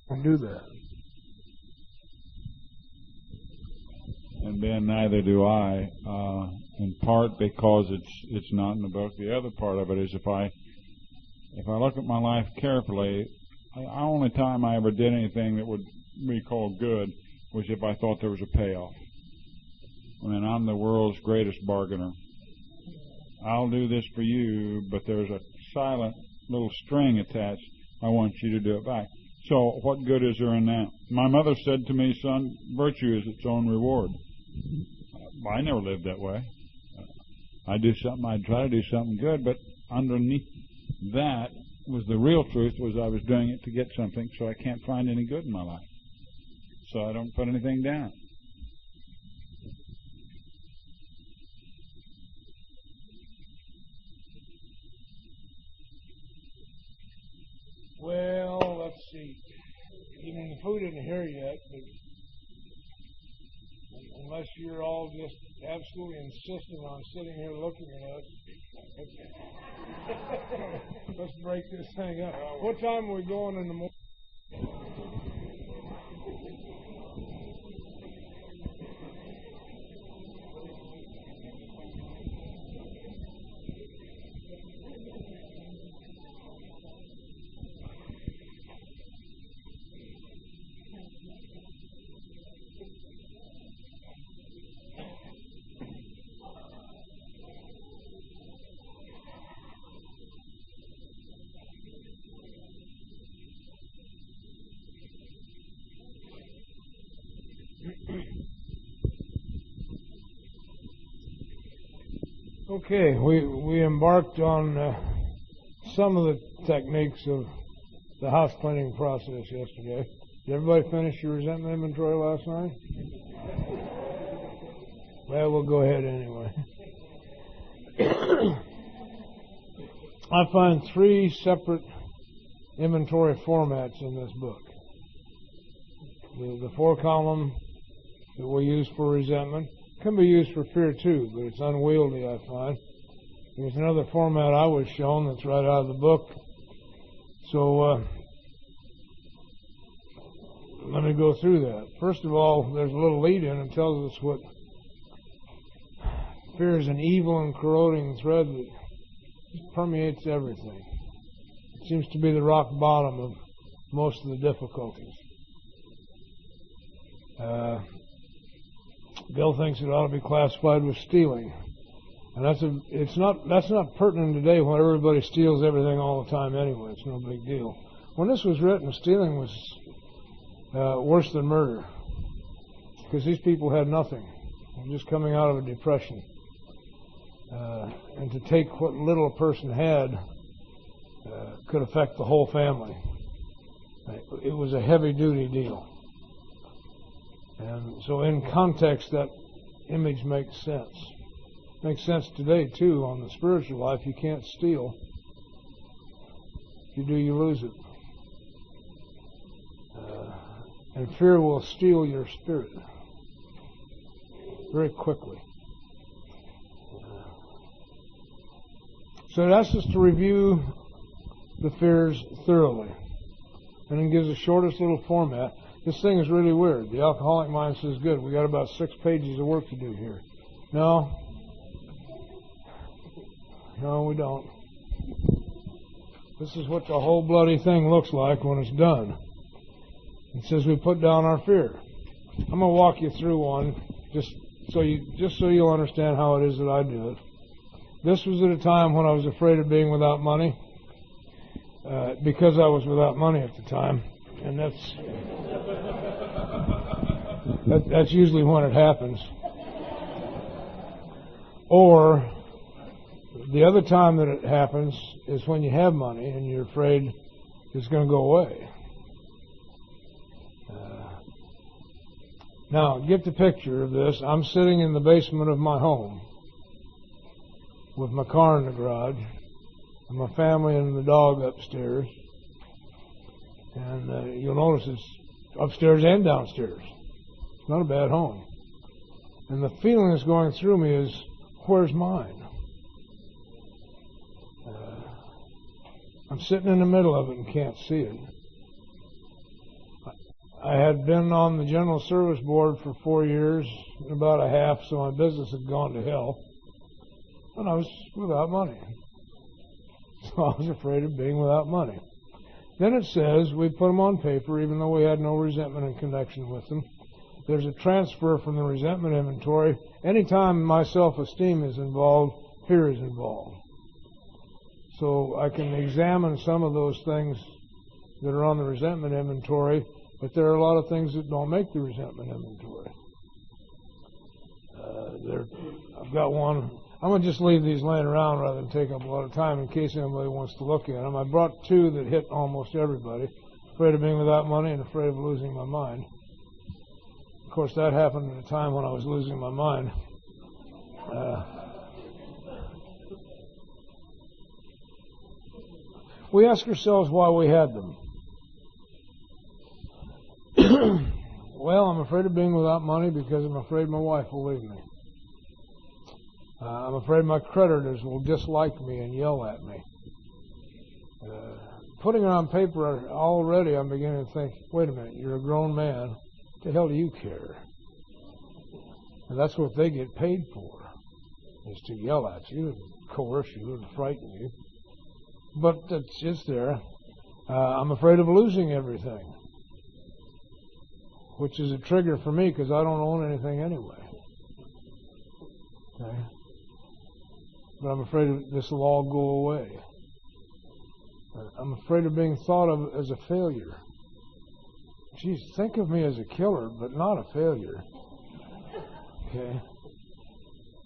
and do that. And Ben, neither do I, in part because it's not in the book. The other part of it is if I look at my life carefully, the only time I ever did anything that would be called good was if I thought there was a payoff. I mean, I'm the world's greatest bargainer. I'll do this for you, but there's a silent little string attached. I want you to do it back. So what good is there in that? My mother said to me, son, virtue is its own reward. I never lived that way. I'd try to do something good, but underneath that was the real truth, was I was doing it to get something, so I can't find any good in my life. So I don't put anything down. Well, let's see. Even the food isn't here yet, but unless you're all just absolutely insistent on sitting here looking at us, let's break this thing up. What time are we going in the morning? Okay, we embarked on some of the techniques of the house cleaning process yesterday. Did everybody finish your resentment inventory last night? Well, we'll go ahead anyway. I find 3 separate inventory formats in this book. The 4-column that we use for resentment can be used for fear too, but it's unwieldy, I find. There's another format I was shown that's right out of the book. So let me go through that. First of all, there's a little lead-in that tells us what fear is: an evil and corroding thread that permeates everything. It seems to be the rock bottom of most of the difficulties. Bill thinks it ought to be classified with stealing, and that's not pertinent today when everybody steals everything all the time anyway. It's no big deal. When this was written, stealing was worse than murder, because these people had nothing. They were just coming out of a depression, and to take what little a person had could affect the whole family. It was a heavy-duty deal. And so in context, that image makes sense. Makes sense today, too, on the spiritual life. You can't steal. If you do, you lose it. And fear will steal your spirit very quickly. So it asks us to review the fears thoroughly. And then gives the shortest little format. This thing is really weird. The alcoholic mind says, good, we got about 6 pages of work to do here. No, we don't. This is what the whole bloody thing looks like when it's done. It says we put down our fear. I'm going to walk you through one just so you'll understand how it is that I do it. This was at a time when I was afraid of being without money, because I was without money at the time. And that's usually when it happens. Or the other time that it happens is when you have money and you're afraid it's going to go away. Now, get the picture of this. I'm sitting in the basement of my home with my car in the garage and my family and the dog upstairs. And you'll notice it's upstairs and downstairs. It's not a bad home. And the feeling that's going through me is, where's mine? I'm sitting in the middle of it and can't see it. I had been on the General Service Board for 4 years, about a half, so my business had gone to hell. And I was without money. So I was afraid of being without money. Then it says we put them on paper, even though we had no resentment in connection with them. There's a transfer from the resentment inventory. Anytime my self-esteem is involved, fear is involved. So I can examine some of those things that are on the resentment inventory, but there are a lot of things that don't make the resentment inventory. I've got one. I'm going to just leave these laying around rather than take up a lot of time in case anybody wants to look at them. I brought two that hit almost everybody. Afraid of being without money and afraid of losing my mind. Of course, that happened at a time when I was losing my mind. We ask ourselves why we had them. Well, I'm afraid of being without money because I'm afraid my wife will leave me. I'm afraid my creditors will dislike me and yell at me. Putting it on paper already, I'm beginning to think, wait a minute, you're a grown man. What the hell do you care? And that's what they get paid for, is to yell at you and coerce you and frighten you. But it's just there. I'm afraid of losing everything, which is a trigger for me because I don't own anything anyway. Okay? But I'm afraid this will all go away. I'm afraid of being thought of as a failure. Geez, think of me as a killer, but not a failure. Okay?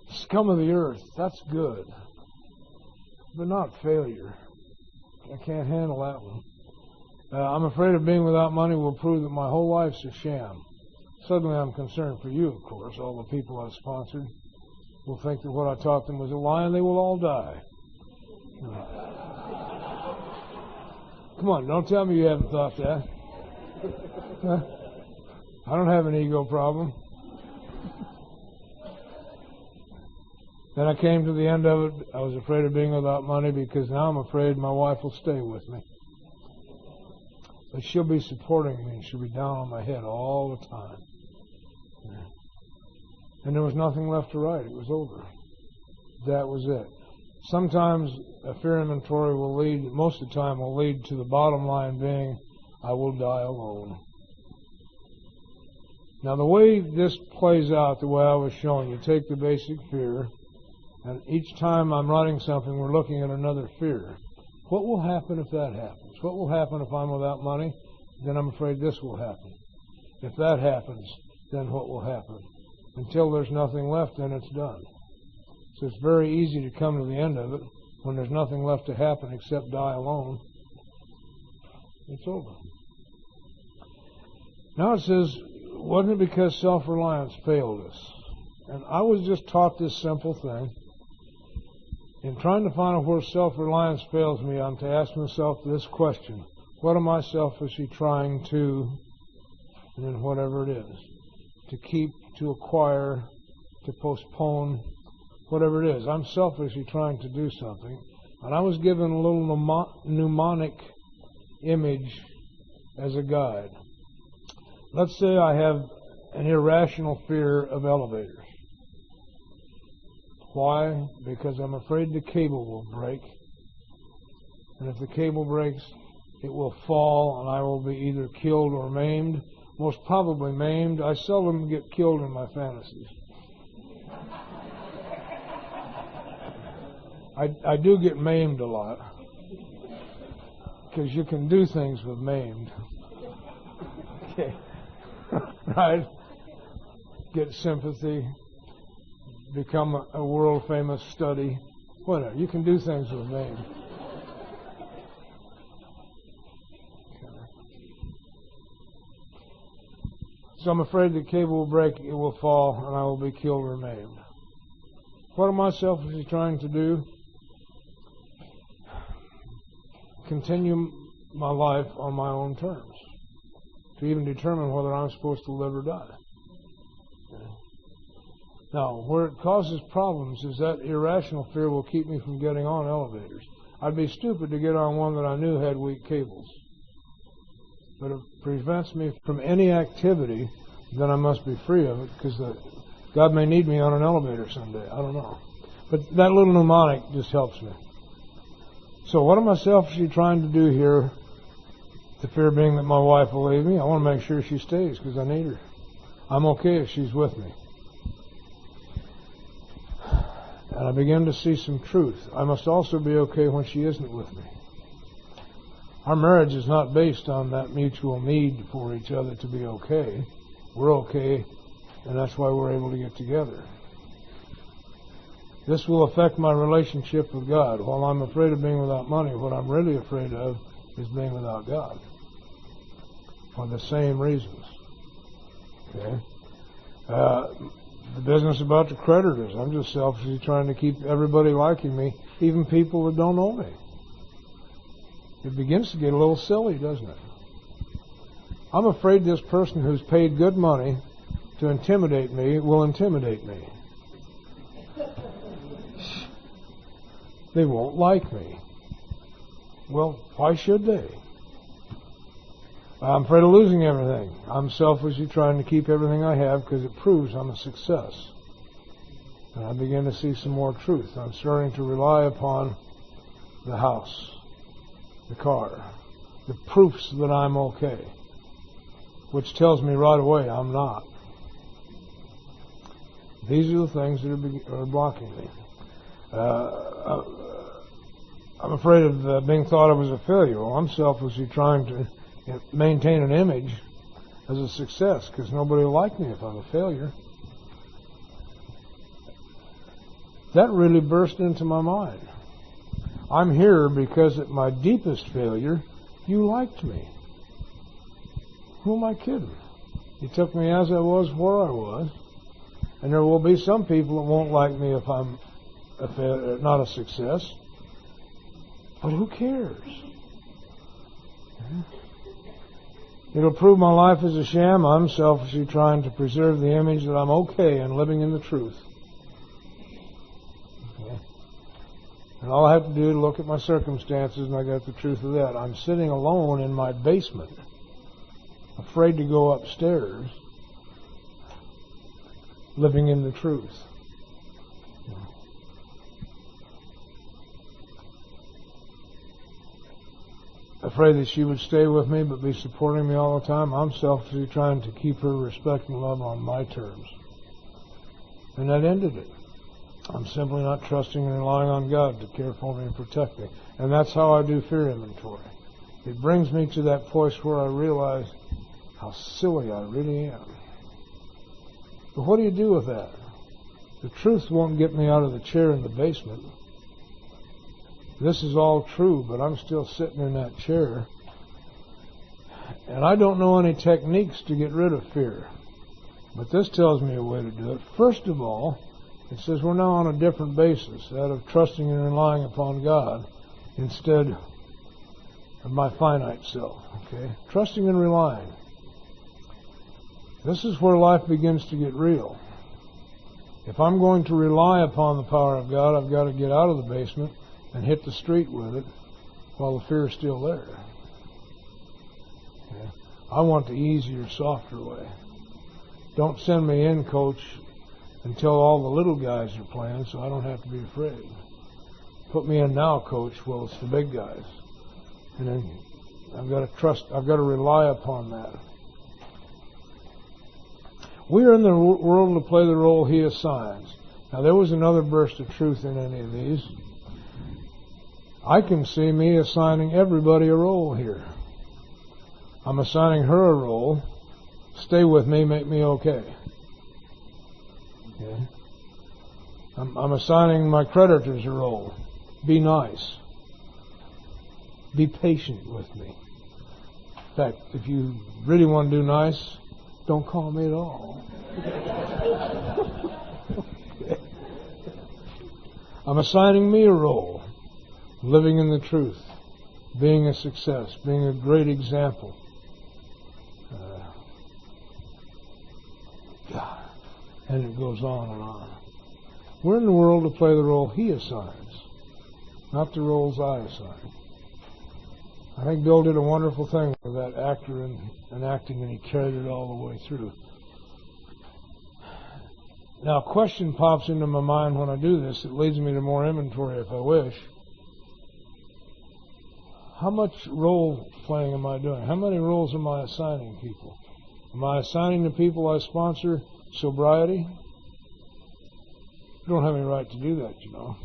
Scum of the earth, that's good. But not failure. I can't handle that one. I'm afraid of being without money will prove that my whole life's a sham. Suddenly I'm concerned for you, of course. All the people I've sponsored will think that what I taught them was a lie and they will all die. Come on, don't tell me you haven't thought that. I don't have an ego problem. Then I came to the end of it. I was afraid of being without money because now I'm afraid my wife will stay with me. But she'll be supporting me and she'll be down on my head all the time. And there was nothing left to write. It was over. That was it. Sometimes a fear inventory will lead, most of the time will lead to the bottom line being, I will die alone. Now the way this plays out, the way I was showing you, take the basic fear, and each time I'm writing something, we're looking at another fear. What will happen if that happens? What will happen if I'm without money? Then I'm afraid this will happen. If that happens, then what will happen? Until there's nothing left, then it's done. So it's very easy to come to the end of it when there's nothing left to happen except die alone. It's over. Now it says, wasn't it because self-reliance failed us? And I was just taught this simple thing. In trying to find out where self-reliance fails me, I'm to ask myself this question. What am I selfishly trying to, and then whatever it is, to keep, to acquire, to postpone, whatever it is. I'm selfishly trying to do something. And I was given a little mnemonic image as a guide. Let's say I have an irrational fear of elevators. Why? Because I'm afraid the cable will break. And if the cable breaks, it will fall and I will be either killed or maimed. Most probably maimed. I seldom get killed in my fantasies. I do get maimed a lot. Because you can do things with maimed. Okay. Right? Get sympathy. Become a world-famous study. Whatever. You can do things with maimed. So I'm afraid the cable will break, it will fall, and I will be killed or maimed. What am I selfishly trying to do? Continue my life on my own terms, to even determine whether I'm supposed to live or die. Now, where it causes problems is that irrational fear will keep me from getting on elevators. I'd be stupid to get on one that I knew had weak cables. but it prevents me from any activity, then I must be free of it, because God may need me on an elevator someday. I don't know. But that little mnemonic just helps me. So what am I selfishly trying to do here? The fear being that my wife will leave me. I want to make sure she stays because I need her. I'm okay if she's with me. And I begin to see some truth. I must also be okay when she isn't with me. Our marriage is not based on that mutual need for each other to be okay. We're okay, and that's why we're able to get together. This will affect my relationship with God. While I'm afraid of being without money, what I'm really afraid of is being without God. For the same reasons. Okay? The business about the creditors. I'm just selfishly trying to keep everybody liking me, even people that don't know me. It begins to get a little silly, doesn't it? I'm afraid this person who's paid good money to intimidate me will intimidate me. They won't like me. Well, why should they? I'm afraid of losing everything. I'm selfishly trying to keep everything I have because it proves I'm a success. And I begin to see some more truth. I'm starting to rely upon the house, the car, the proofs that I'm okay, which tells me right away I'm not. These are the things that are blocking me. I'm afraid of being thought of as a failure. Well, I'm selfishly trying to maintain an image as a success because nobody will like me if I'm a failure. That really burst into my mind. I'm here because at my deepest failure, you liked me. Who am I kidding? You took me as I was, where I was. And there will be some people that won't like me if I'm not a success. But who cares? It'll prove my life is a sham. I'm selfishly trying to preserve the image that I'm okay and living in the truth. Okay. And all I have to do is look at my circumstances and I got the truth of that. I'm sitting alone in my basement, afraid to go upstairs, living in the truth. Afraid that she would stay with me but be supporting me all the time. I'm selfishly trying to keep her respect and love on my terms. And that ended it. I'm simply not trusting and relying on God to care for me and protect me. And that's how I do fear inventory. It brings me to that place where I realize how silly I really am. But what do you do with that? The truth won't get me out of the chair in the basement. This is all true, but I'm still sitting in that chair. And I don't know any techniques to get rid of fear. But this tells me a way to do it. First of all, it says we're now on a different basis, that of trusting and relying upon God instead of my finite self. Okay? Trusting and relying. This is where life begins to get real. If I'm going to rely upon the power of God, I've got to get out of the basement and hit the street with it while the fear is still there. Okay? I want the easier, softer way. Don't send me in, coach, until all the little guys are playing so I don't have to be afraid. Put me in now, coach, well, it's the big guys. And then I've got to trust, I've got to rely upon that. We are in the world to play the role He assigns. Now, there was another burst of truth in any of these. I can see me assigning everybody a role here. I'm assigning her a role. Stay with me, make me okay. Okay? I'm assigning my creditors a role. Be nice. Be patient with me. In fact, if you really want to do nice, don't call me at all. Okay. I'm assigning me a role. Living in the truth. Being a success. Being a great example. And it goes on and on. We're in the world to play the role He assigns, not the roles I assign. I think Bill did a wonderful thing with that actor and acting, and he carried it all the way through. Now, a question pops into my mind when I do this. It leads me to more inventory if I wish. How much role playing am I doing? How many roles am I assigning people? Am I assigning the people I sponsor sobriety? You don't have any right to do that, you know.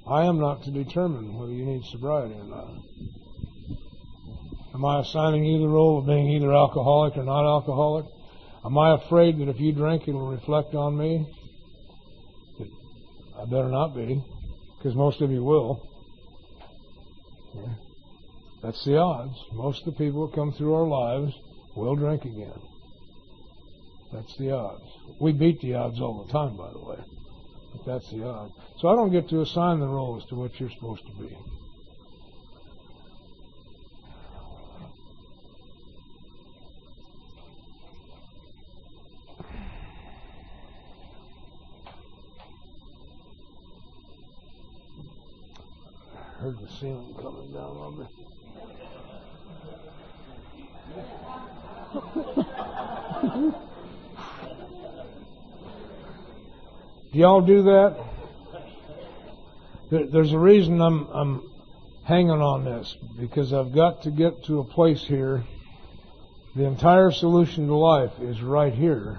I am not to determine whether you need sobriety or not. Am I assigning you the role of being either alcoholic or not alcoholic? Am I afraid that if you drink, it will reflect on me? I better not be, because most of you will. Yeah. That's the odds. Most of the people that come through our lives will drink again. That's the odds. We beat the odds all the time, by the way. But that's the odds. So I don't get to assign the role as to what you're supposed to be. I heard the ceiling coming down on me. Do y'all do that? There's a reason I'm hanging on this, because I've got to get to a place here. The entire solution to life is right here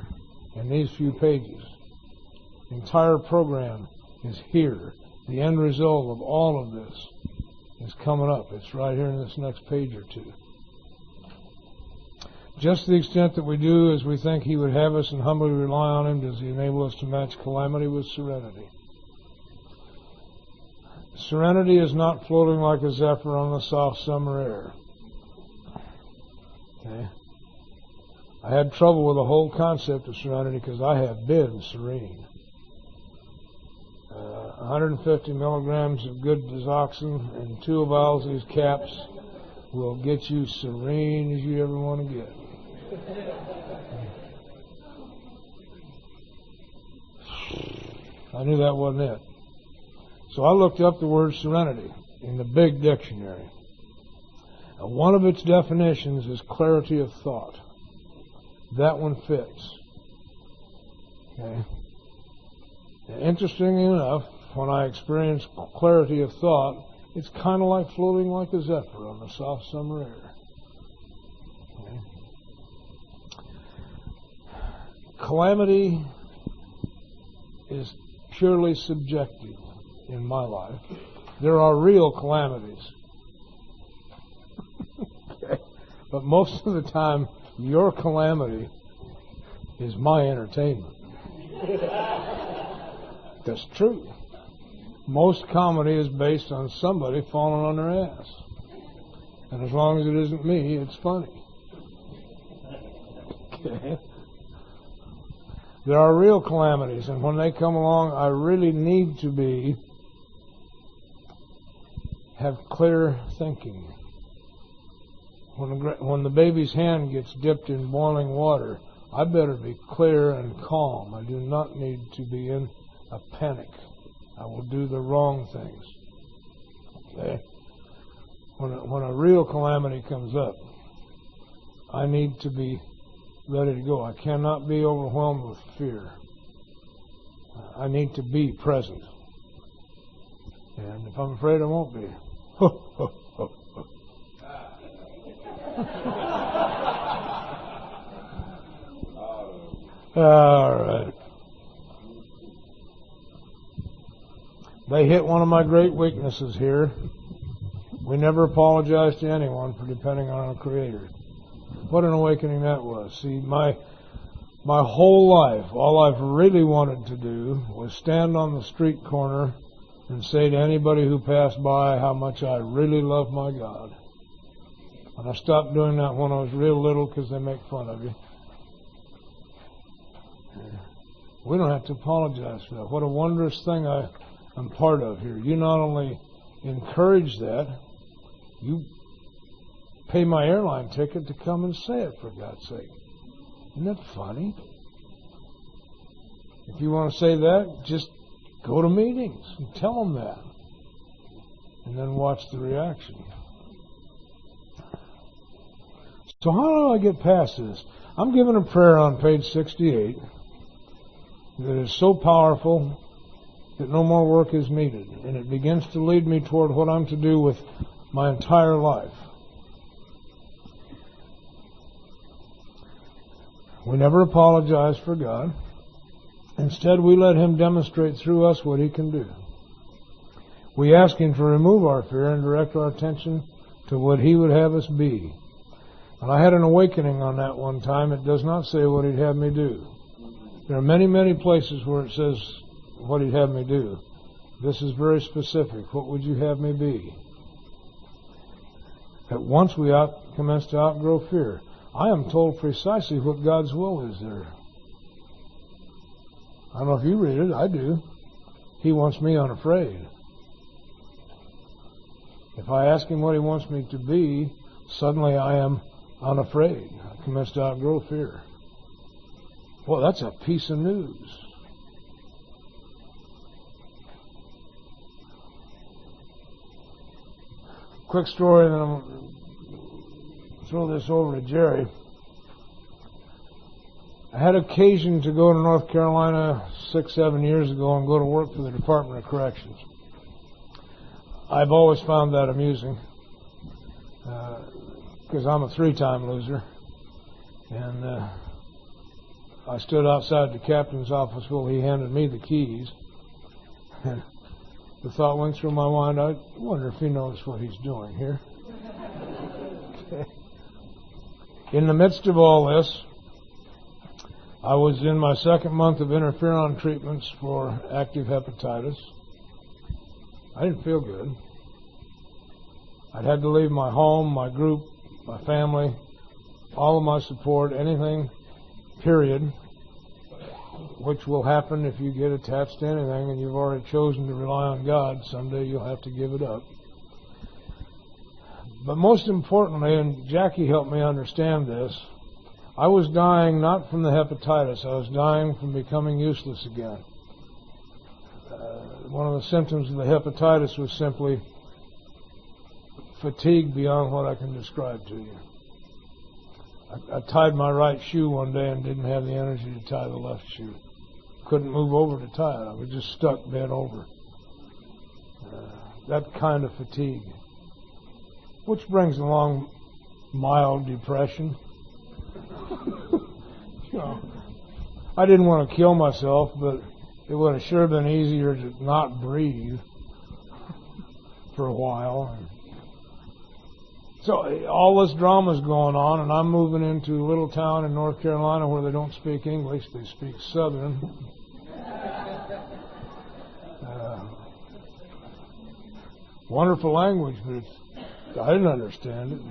in these few pages. The entire program is here. The end result of all of this is coming up. It's right here in this next page or two. Just to the extent that we do as we think He would have us and humbly rely on Him, does He enable us to match calamity with serenity. Serenity is not floating like a zephyr on the soft summer air. Okay? I had trouble with the whole concept of serenity because I have been serene. 150 milligrams of good digoxin and 2 of Owlsey's caps will get you serene as you ever want to get. I knew that wasn't it. So I looked up the word serenity in the big dictionary. Now, one of its definitions is clarity of thought. That one fits. Okay. And interestingly enough, when I experience clarity of thought, it's kind of like floating like a zephyr on the soft summer air. Okay. Calamity is purely subjective in my life. There are real calamities. Okay. But most of the time, your calamity is my entertainment. That's true. Most comedy is based on somebody falling on their ass. And as long as it isn't me, it's funny. Okay. There are real calamities, and when they come along, I really need to have clear thinking. When the baby's hand gets dipped in boiling water, I better be clear and calm. I do not need to be in a panic. I will do the wrong things. Okay? When a real calamity comes up, I need to be ready to go. I cannot be overwhelmed with fear. I need to be present. And if I'm afraid, I won't be. All right. They hit one of my great weaknesses here. We never apologize to anyone for depending on our Creator. What an awakening that was. See, my whole life, all I've really wanted to do was stand on the street corner and say to anybody who passed by how much I really love my God. And I stopped doing that when I was real little because they make fun of you. We don't have to apologize for that. What a wondrous thing I'm part of here. You not only encourage that, you pay my airline ticket to come and say it, for God's sake. Isn't that funny? If you want to say that, just go to meetings and tell them that. and then watch the reaction. So how do I get past this? I'm given a prayer on page 68 that is so powerful that no more work is needed, and it begins to lead me toward what I'm to do with my entire life. We never apologize for God. Instead, we let Him demonstrate through us what He can do. We ask Him to remove our fear and direct our attention to what He would have us be. And I had an awakening on that one time. It does not say what He'd have me do. There are many, many places where it says what He'd have me do. This is very specific. What would you have me be? At once we commence to outgrow fear. I am told precisely what God's will is there. I don't know if you read it. I do. He wants me unafraid. If I ask Him what He wants me to be, suddenly I am unafraid. I commence to outgrow fear. Well, that's a piece of news. Quick story, and then I'm going to throw this over to Jerry. I had occasion to go to North Carolina 6-7 years ago and go to work for the Department of Corrections. I've always found that amusing because I'm a 3-time loser. And I stood outside the captain's office while he handed me the keys. And the thought went through my mind, I wonder if he knows what he's doing here. Okay. In the midst of all this, I was in my 2nd month of interferon treatments for active hepatitis. I didn't feel good. I'd had to leave my home, my group, my family, all of my support, anything, period, which will happen if you get attached to anything and you've already chosen to rely on God. Someday you'll have to give it up. But most importantly, and Jackie helped me understand this, I was dying not from the hepatitis. I was dying from becoming useless again. One of the symptoms of the hepatitis was simply fatigue beyond what I can describe to you. I tied my right shoe one day and didn't have the energy to tie the left shoe. Couldn't move over to tie it. I was just stuck bent over. That kind of fatigue. Which brings along mild depression. You know, I didn't want to kill myself, but it would have sure been easier to not breathe for a while. So all this drama's going on, and I'm moving into a little town in North Carolina where they don't speak English, they speak Southern. Wonderful language, but I didn't understand it.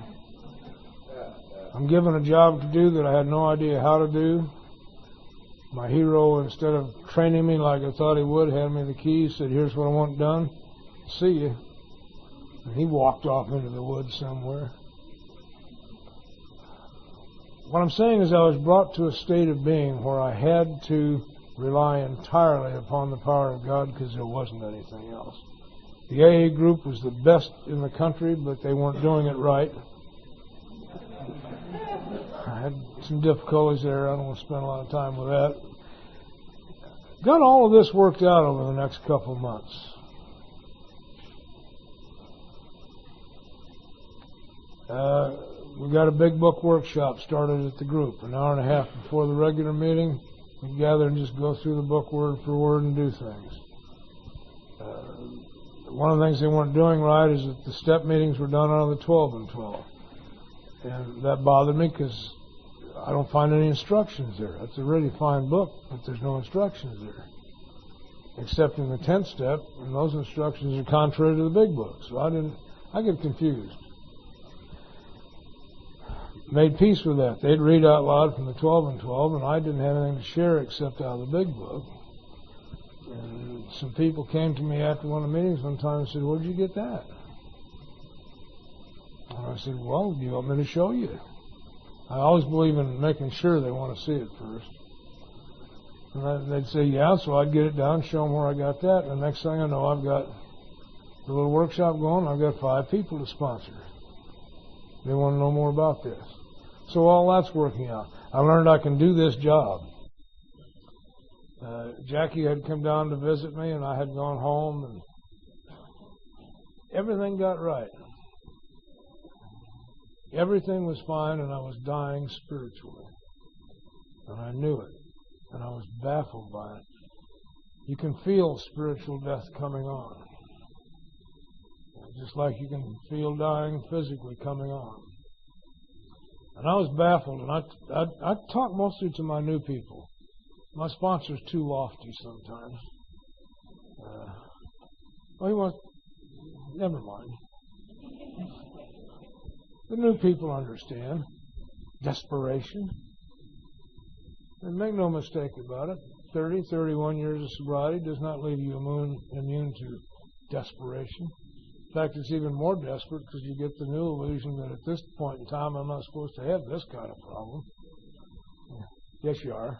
I'm given a job to do that I had no idea how to do. My hero, instead of training me like I thought he would, handed me the keys, said, here's what I want done. See you. And he walked off into the woods somewhere. What I'm saying is I was brought to a state of being where I had to rely entirely upon the power of God because there wasn't anything else. The AA group was the best in the country, but they weren't doing it right. I had some difficulties there. I don't want to spend a lot of time with that. Got all of this worked out over the next couple of months. We got a big book workshop started at the group. An hour and a half before the regular meeting, we gather and just go through the book word for word and do things. One of the things they weren't doing right is that the step meetings were done out of the 12 and 12. And that bothered me because I don't find any instructions there. It's a really fine book, but there's no instructions there. Except in the 10th step, and those instructions are contrary to the big book. So I get confused. Made peace with that. They'd read out loud from the 12 and 12, and I didn't have anything to share except out of the big book. And some people came to me after one of the meetings one time and said, where'd you get that? And I said, well, do you want me to show you? I always believe in making sure they want to see it first. And they'd say, yeah, so I'd get it down, show them where I got that, and the next thing I know, I've got the little workshop going. I've got 5 people to sponsor. They want to know more about this. So all that's working out. I learned I can do this job. Jackie had come down to visit me, and I had gone home, and everything got right. Everything was fine, and I was dying spiritually. And I knew it, and I was baffled by it. You can feel spiritual death coming on, just like you can feel dying physically coming on. And I was baffled, and I talk mostly to my new people. My sponsor's too lofty sometimes. Never mind. The new people understand desperation. And make no mistake about it, 30, 31 years of sobriety does not leave you immune to desperation. In fact, it's even more desperate because you get the new illusion that at this point in time I'm not supposed to have this kind of problem. Yes, you are.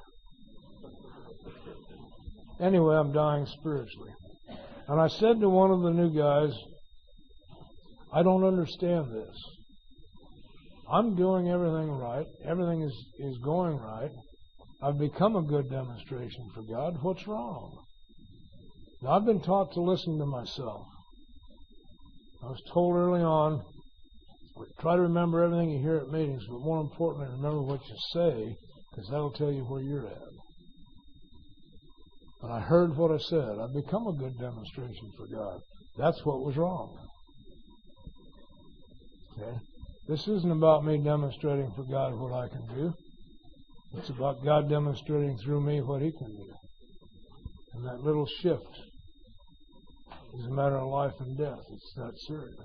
Anyway, I'm dying spiritually. And I said to one of the new guys, I don't understand this. I'm doing everything right. Everything is going right. I've become a good demonstration for God. What's wrong? Now, I've been taught to listen to myself. I was told early on, try to remember everything you hear at meetings, but more importantly, remember what you say, because that'll tell you where you're at. And I heard what I said. I've become a good demonstration for God. That's what was wrong. Okay? This isn't about me demonstrating for God what I can do. It's about God demonstrating through me what He can do. And that little shift is a matter of life and death. It's that serious.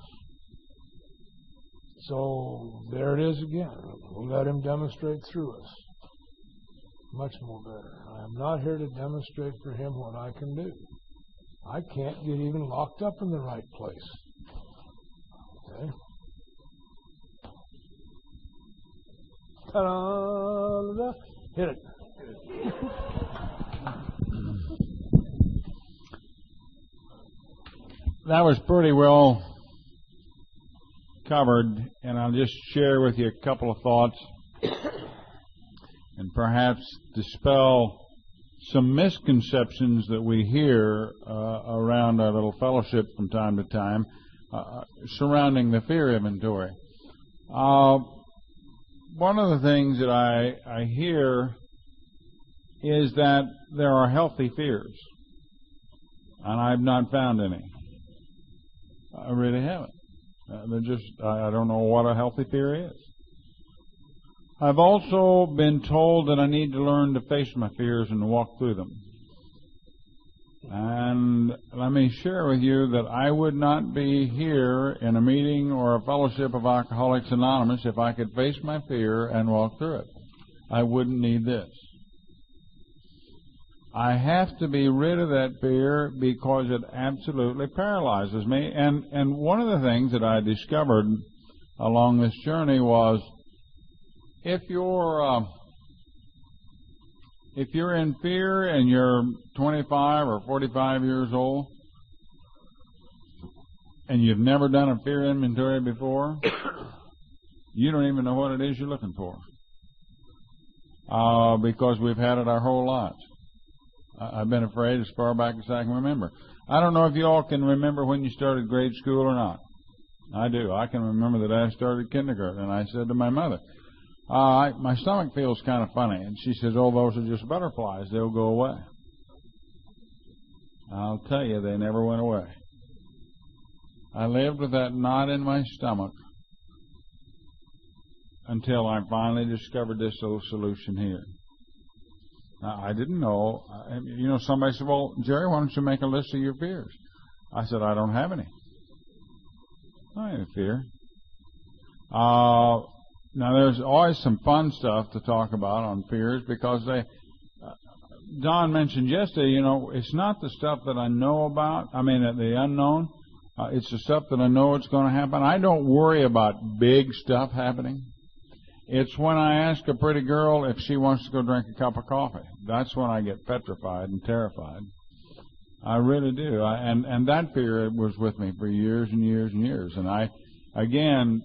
So there it is again. We'll let Him demonstrate through us. Much more better. I am not here to demonstrate for Him what I can do. I can't get even locked up in the right place. Okay? Ta-da! Hit it. That was pretty well covered, and I'll just share with you a couple of thoughts and perhaps dispel some misconceptions that we hear around our little fellowship from time to time surrounding the fear inventory. One of the things that I hear is that there are healthy fears, and I've not found any. I really haven't. I don't know what a healthy fear is. I've also been told that I need to learn to face my fears and walk through them. And let me share with you that I would not be here in a meeting or a fellowship of Alcoholics Anonymous if I could face my fear and walk through it. I wouldn't need this. I have to be rid of that fear because it absolutely paralyzes me. And one of the things that I discovered along this journey was if you're in fear and you're 25 or 45 years old and you've never done a fear inventory before, you don't even know what it is you're looking for because we've had it our whole lives. I've been afraid as far back as I can remember. I don't know if you all can remember when you started grade school or not. I do. I can remember the day I started kindergarten, and I said to my mother, my stomach feels kind of funny. And she says, oh, those are just butterflies. They'll go away. I'll tell you, they never went away. I lived with that knot in my stomach until I finally discovered this little solution here. I didn't know. Somebody said, well, Jerry, why don't you make a list of your fears? I said, I don't have any. I have a fear. Now, there's always some fun stuff to talk about on fears because Don mentioned yesterday, it's not the stuff that I know about, the unknown. It's the stuff that I know it's going to happen. I don't worry about big stuff happening. It's when I ask a pretty girl if she wants to go drink a cup of coffee. That's when I get petrified and terrified. I really do. And that fear was with me for years and years and years. And again,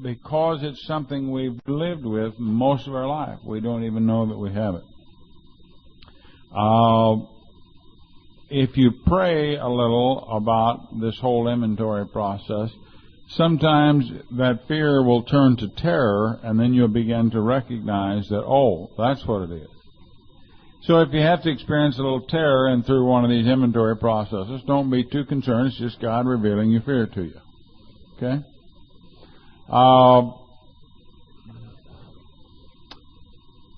because it's something we've lived with most of our life, we don't even know that we have it. If you pray a little about this whole inventory process, sometimes that fear will turn to terror, and then you'll begin to recognize that, oh, that's what it is. So if you have to experience a little terror and through one of these inventory processes, don't be too concerned. It's just God revealing your fear to you. Okay?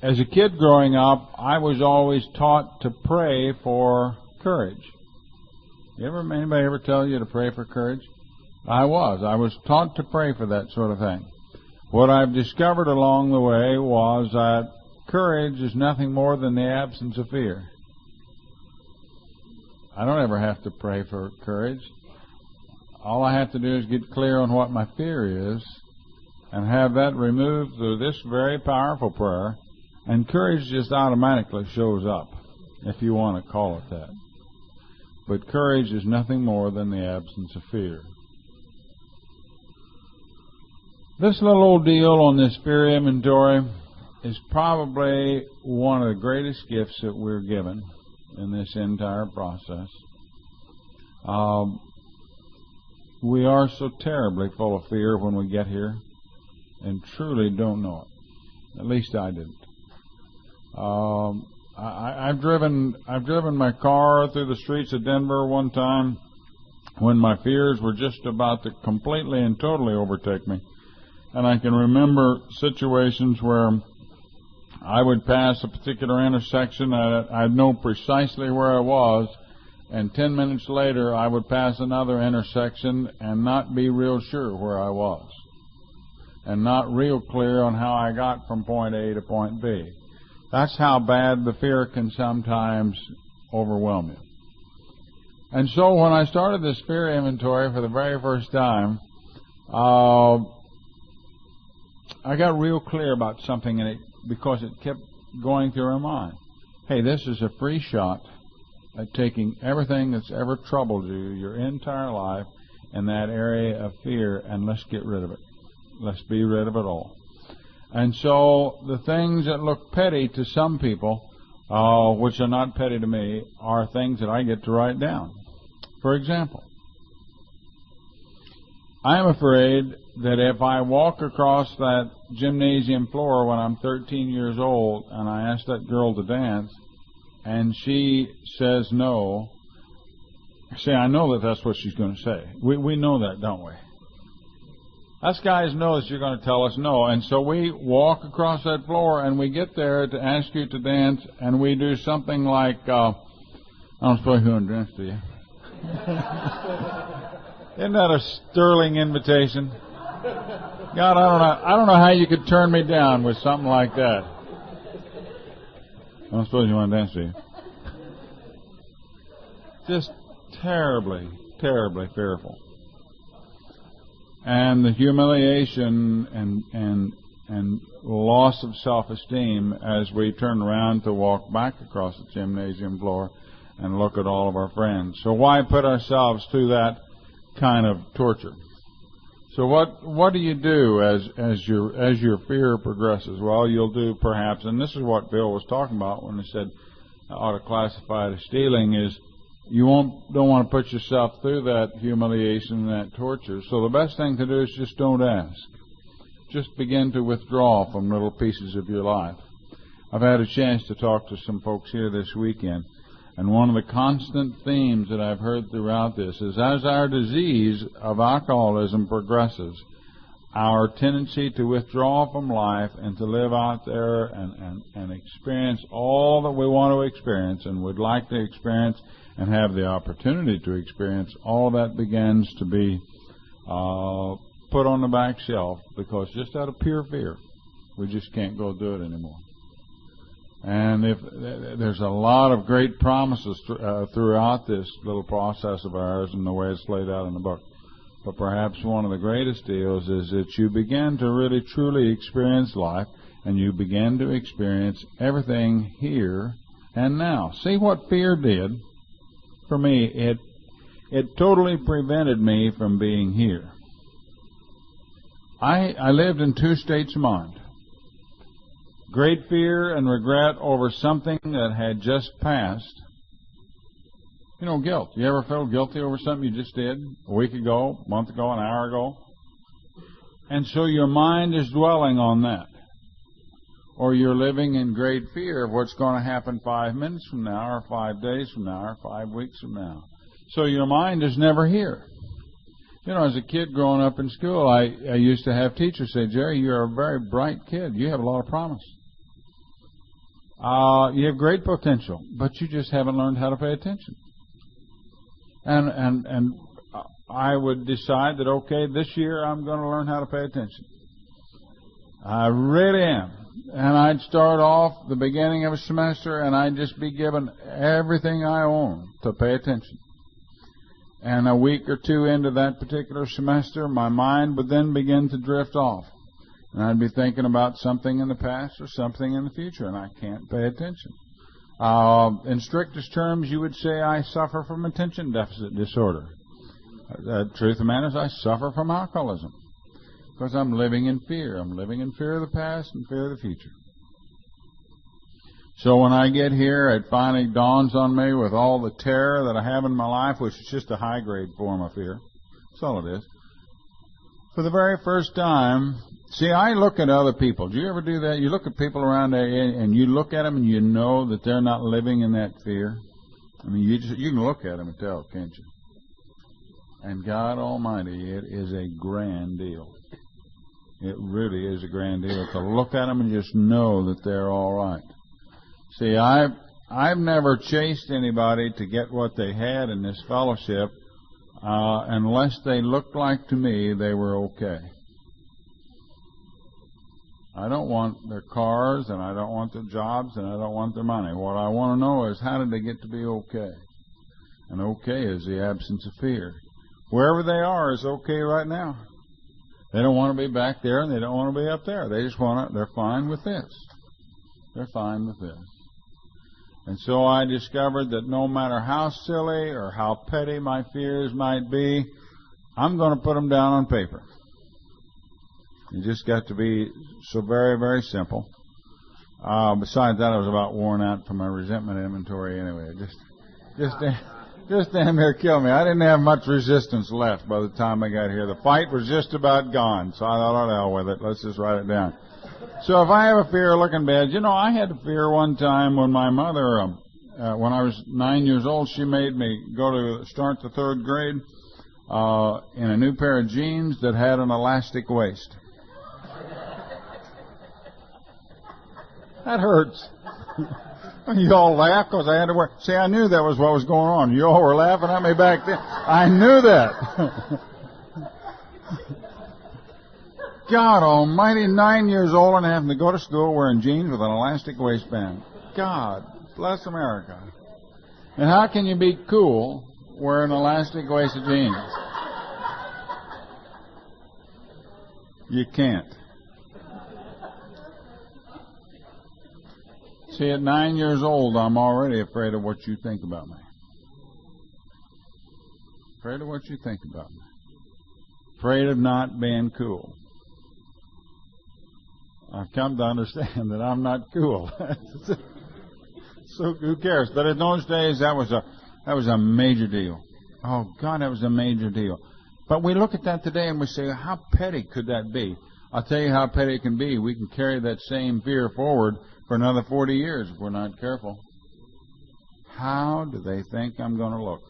As a kid growing up, I was always taught to pray for courage. Anybody ever tell you to pray for courage? I was taught to pray for that sort of thing. What I've discovered along the way was that courage is nothing more than the absence of fear. I don't ever have to pray for courage. All I have to do is get clear on what my fear is and have that removed through this very powerful prayer, and courage just automatically shows up, if you want to call it that. But courage is nothing more than the absence of fear. This little old deal on this fear inventory is probably one of the greatest gifts that we're given in this entire process. We are so terribly full of fear when we get here and truly don't know it. At least I didn't. I've driven my car through the streets of Denver one time when my fears were just about to completely and totally overtake me. And I can remember situations where I would pass a particular intersection, I'd know precisely where I was, and 10 minutes later I would pass another intersection and not be real sure where I was, and not real clear on how I got from point A to point B. That's how bad the fear can sometimes overwhelm you. And so when I started this fear inventory for the very first time, I got real clear about something in it because it kept going through my mind. Hey, this is a free shot at taking everything that's ever troubled you your entire life in that area of fear, and let's get rid of it. Let's be rid of it all. And so the things that look petty to some people, which are not petty to me, are things that I get to write down. For example, I am afraid that if I walk across that gymnasium floor when I'm 13 years old and I ask that girl to dance and she says no, see, I know that that's what she's going to say. We know that, don't we? Us guys know that you're going to tell us no, and so we walk across that floor and we get there to ask you to dance, and we do something like, I don't suppose you want to dance, do you? Isn't that a sterling invitation? God, I don't know how you could turn me down with something like that. I don't suppose you want to dance, do you? Just terribly, terribly fearful. And the humiliation and loss of self-esteem as we turn around to walk back across the gymnasium floor and look at all of our friends. So why put ourselves through that kind of torture? So what do you do as your fear progresses? Well, you'll do perhaps, and this is what Bill was talking about when he said I ought to classify it as stealing, is you don't want to put yourself through that humiliation and that torture. So the best thing to do is just don't ask. Just begin to withdraw from little pieces of your life. I've had a chance to talk to some folks here this weekend, and one of the constant themes that I've heard throughout this is as our disease of alcoholism progresses, our tendency to withdraw from life and to live out there and experience all that we want to experience and would like to experience and have the opportunity to experience, all that begins to be put on the back shelf because just out of pure fear, we just can't go do it anymore. And if there's a lot of great promises throughout this little process of ours and the way it's laid out in the book. But perhaps one of the greatest deals is that you begin to really truly experience life, and you begin to experience everything here and now. See what fear did for me, it totally prevented me from being here. I lived in two states of mind. Great fear and regret over something that had just passed. You know, guilt. You ever feel guilty over something you just did a week ago, a month ago, an hour ago? And so your mind is dwelling on that. Or you're living in great fear of what's going to happen 5 minutes from now, or 5 days from now, or 5 weeks from now. So your mind is never here. You know, as a kid growing up in school, I used to have teachers say, Jerry, you're a very bright kid. You have a lot of promise. You have great potential, but you just haven't learned how to pay attention. And I would decide that, okay, this year I'm going to learn how to pay attention. I really am. And I'd start off the beginning of a semester, and I'd just be given everything I own to pay attention. And a week or two into that particular semester, my mind would then begin to drift off. And I'd be thinking about something in the past or something in the future, and I can't pay attention. In strictest terms, you would say I suffer from attention deficit disorder. The truth of the matter is I suffer from alcoholism because I'm living in fear. I'm living in fear of the past and fear of the future. So when I get here, it finally dawns on me with all the terror that I have in my life, which is just a high-grade form of fear. That's all it is. For the very first time, see, I look at other people. Do you ever do that? You look at people around there, and you look at them, and you know that they're not living in that fear. I mean, you can look at them and tell, can't you? And God Almighty, it is a grand deal. It really is a grand deal to look at them and just know that they're all right. See, I've never chased anybody to get what they had in this fellowship unless they looked like to me they were okay. I don't want their cars, and I don't want their jobs, and I don't want their money. What I want to know is, how did they get to be okay? And okay is the absence of fear. Wherever they are is okay right now. They don't want to be back there, and they don't want to be up there. They just want to, they're fine with this. They're fine with this. And so I discovered that no matter how silly or how petty my fears might be, I'm going to put them down on paper. It just got to be so very, very simple. Besides that, I was about worn out from my resentment inventory anyway. Just damn near killed me. I didn't have much resistance left by the time I got here. The fight was just about gone, so I thought, oh, the hell with it. Let's just write it down. So if I have a fear of looking bad, you know, I had a fear one time when my mother, when I was 9 years old, she made me start the third grade in a new pair of jeans that had an elastic waist. That hurts. You all laugh because I had to wear. See, I knew that was what was going on. You all were laughing at me back then. I knew that. God Almighty, 9 years old and having to go to school wearing jeans with an elastic waistband. God bless America. And how can you be cool wearing elastic waisted jeans? You can't. See, at 9 years old, I'm already afraid of what you think about me. Afraid of what you think about me. Afraid of not being cool. I've come to understand that I'm not cool. So who cares? But in those days, that was a major deal. Oh, God, that was a major deal. But we look at that today and we say, how petty could that be? I'll tell you how petty it can be. We can carry that same fear forward for another 40 years if we're not careful. How do they think I'm going to look?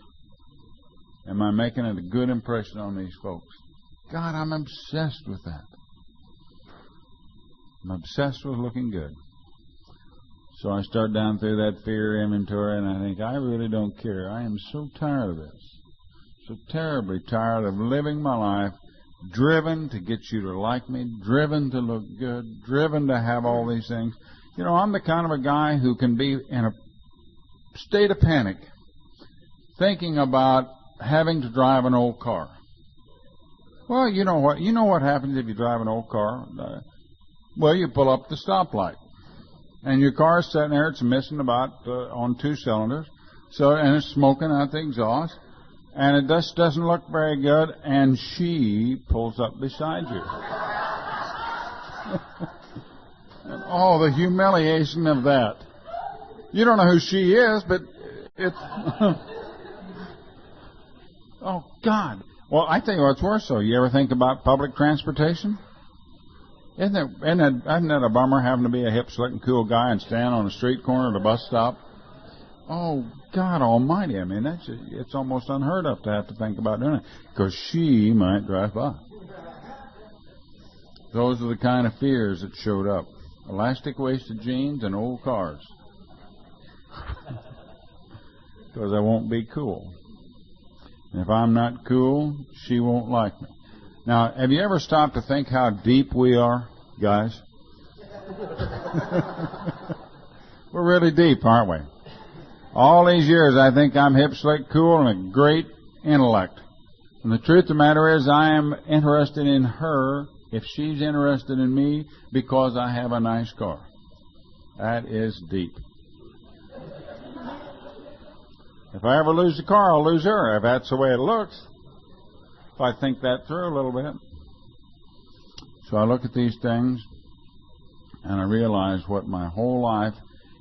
Am I making a good impression on these folks? God, I'm obsessed with that. I'm obsessed with looking good. So I start down through that fear inventory, and I think, I really don't care. I am so tired of this. So terribly tired of living my life driven to get you to like me, driven to look good, driven to have all these things. You know, I'm the kind of a guy who can be in a state of panic thinking about having to drive an old car. Well, you know what? You know what happens if you drive an old car? Well, you pull up the stoplight, and your car's sitting there. It's missing about on 2 cylinders. So, and it's smoking out the exhaust, and it just doesn't look very good, and she pulls up beside you. And oh, the humiliation of that. You don't know who she is, but it's... Oh, God. Well, I tell you what's worse, though. You ever think about public transportation? Isn't that a bummer, having to be a hip, slick, and cool guy and stand on a street corner at a bus stop? Oh, God almighty. I mean, it's almost unheard of to have to think about doing it, because she might drive by. Those are the kind of fears that showed up. Elastic waisted jeans and old cars. Because I won't be cool. And if I'm not cool, she won't like me. Now, have you ever stopped to think how deep we are, guys? We're really deep, aren't we? All these years, I think I'm hip, slick, cool, and a great intellect. And the truth of the matter is, I am interested in her if she's interested in me because I have a nice car. That is deep. If I ever lose the car, I'll lose her, if that's the way it looks. If I think that through a little bit. So I look at these things, and I realize what my whole life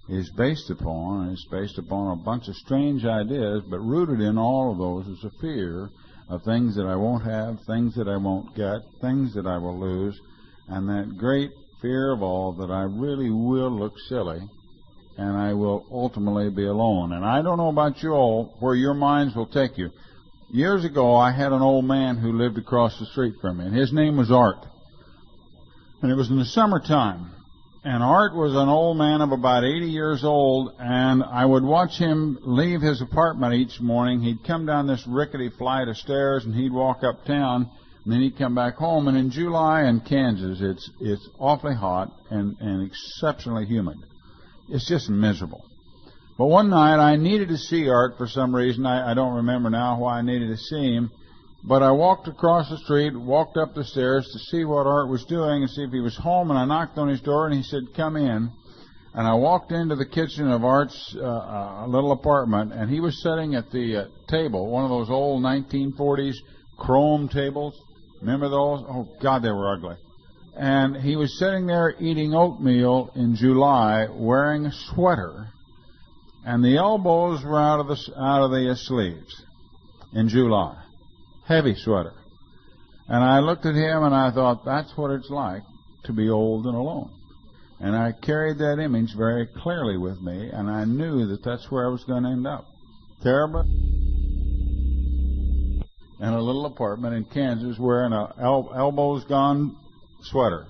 is based upon. It's based upon a bunch of strange ideas, but rooted in all of those is a fear of things that I won't have, things that I won't get, things that I will lose, and that great fear of all that I really will look silly, and I will ultimately be alone. And I don't know about you all, where your minds will take you. Years ago, I had an old man who lived across the street from me, and his name was Art. And it was in the summertime. And Art was an old man of about 80 years old, and I would watch him leave his apartment each morning. He'd come down this rickety flight of stairs, and he'd walk uptown, and then he'd come back home. And in July in Kansas, it's awfully hot and exceptionally humid. It's just miserable. But one night, I needed to see Art for some reason. I don't remember now why I needed to see him. But I walked across the street, walked up the stairs to see what Art was doing and see if he was home. And I knocked on his door, and he said, "Come in." And I walked into the kitchen of Art's little apartment, and he was sitting at the table, one of those old 1940s chrome tables. Remember those? Oh, God, they were ugly. And he was sitting there eating oatmeal in July, wearing a sweater, and the elbows were out of the sleeves in July. Heavy sweater. And I looked at him and I thought, that's what it's like to be old and alone. And I carried that image very clearly with me, and I knew that that's where I was going to end up. Terrible. In a little apartment in Kansas wearing an elbows gone sweater.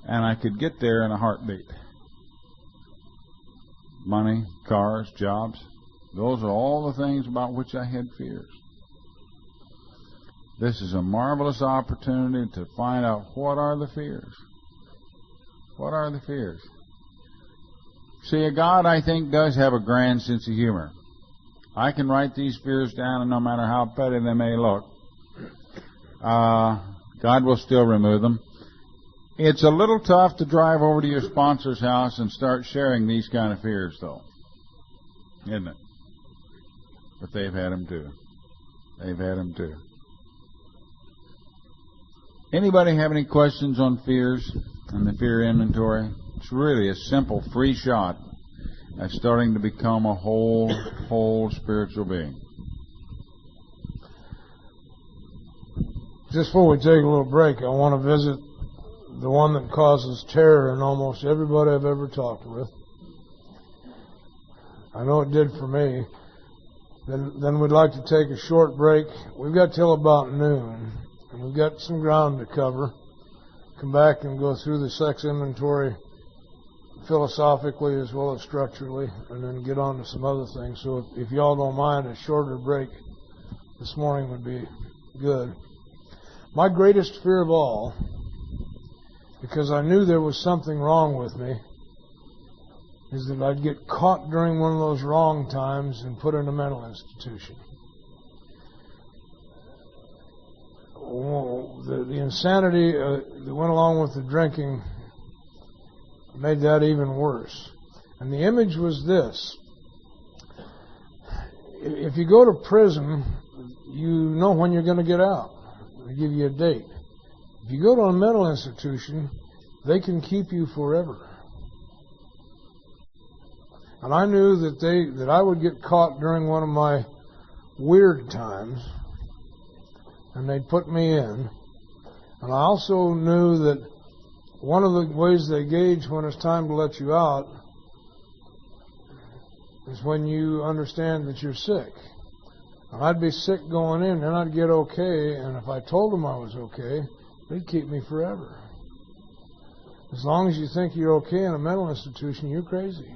And I could get there in a heartbeat. Money, cars, jobs. Those are all the things about which I had fears. This is a marvelous opportunity to find out what are the fears. What are the fears? See, a God, I think, does have a grand sense of humor. I can write these fears down, and no matter how petty they may look, God will still remove them. It's a little tough to drive over to your sponsor's house and start sharing these kind of fears, though. Isn't it? But they've had them too. They've had them too. Anybody have any questions on fears and the fear inventory? It's really a simple, free shot at starting to become a whole spiritual being. Just before we take a little break, I want to visit the one that causes terror in almost everybody I've ever talked with. I know it did for me. Then we'd like to take a short break. We've got till about noon, and we've got some ground to cover. Come back and go through the sex inventory philosophically as well as structurally, and then get on to some other things. So if y'all don't mind, a shorter break this morning would be good. My greatest fear of all, because I knew there was something wrong with me, is that I'd get caught during one of those wrong times and put in a mental institution. The insanity that went along with the drinking made that even worse. And the image was this. if you go to prison, you know when you're going to get out. They give you a date. If you go to a mental institution, they can keep you forever. And I knew that I would get caught during one of my weird times, and they'd put me in. And I also knew that one of the ways they gauge when it's time to let you out is when you understand that you're sick. And I'd be sick going in, then I'd get okay, and if I told them I was okay, they'd keep me forever. As long as you think you're okay in a mental institution, you're crazy.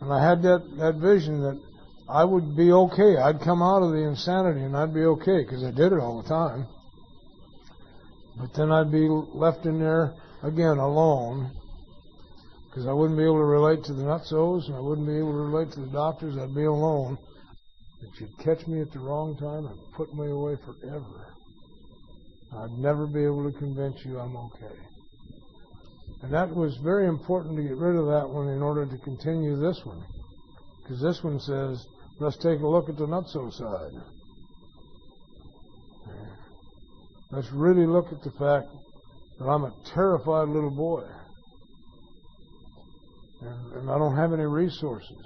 And I had that vision that I would be okay. I'd come out of the insanity and I'd be okay, because I did it all the time. But then I'd be left in there again alone, because I wouldn't be able to relate to the nutsos and I wouldn't be able to relate to the doctors. I'd be alone. But you'd catch me at the wrong time and put me away forever. I'd never be able to convince you I'm okay. And that was very important to get rid of that one in order to continue this one. Because this one says, let's take a look at the nutso side. Let's really look at the fact that I'm a terrified little boy. And I don't have any resources.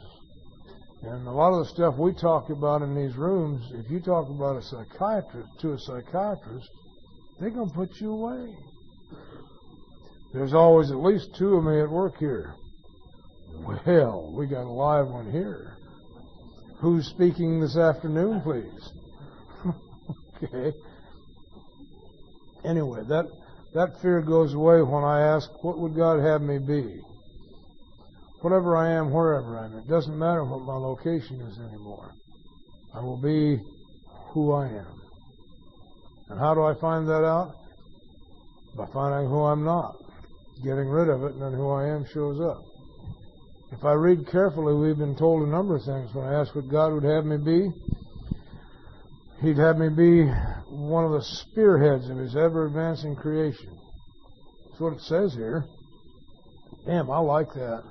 And a lot of the stuff we talk about in these rooms, if you talk about a psychiatrist to a psychiatrist, they're going to put you away. There's always at least two of me at work here. Well, we got a live one here. Who's speaking this afternoon, please? Okay. Anyway, that fear goes away when I ask, what would God have me be? Whatever I am, wherever I am. It doesn't matter what my location is anymore. I will be who I am. And how do I find that out? By finding who I'm not. Getting rid of it, and then who I am shows up. If I read carefully, we've been told a number of things. When I ask what God would have me be, He'd have me be one of the spearheads of His ever-advancing creation. That's what it says here. Damn, I like that.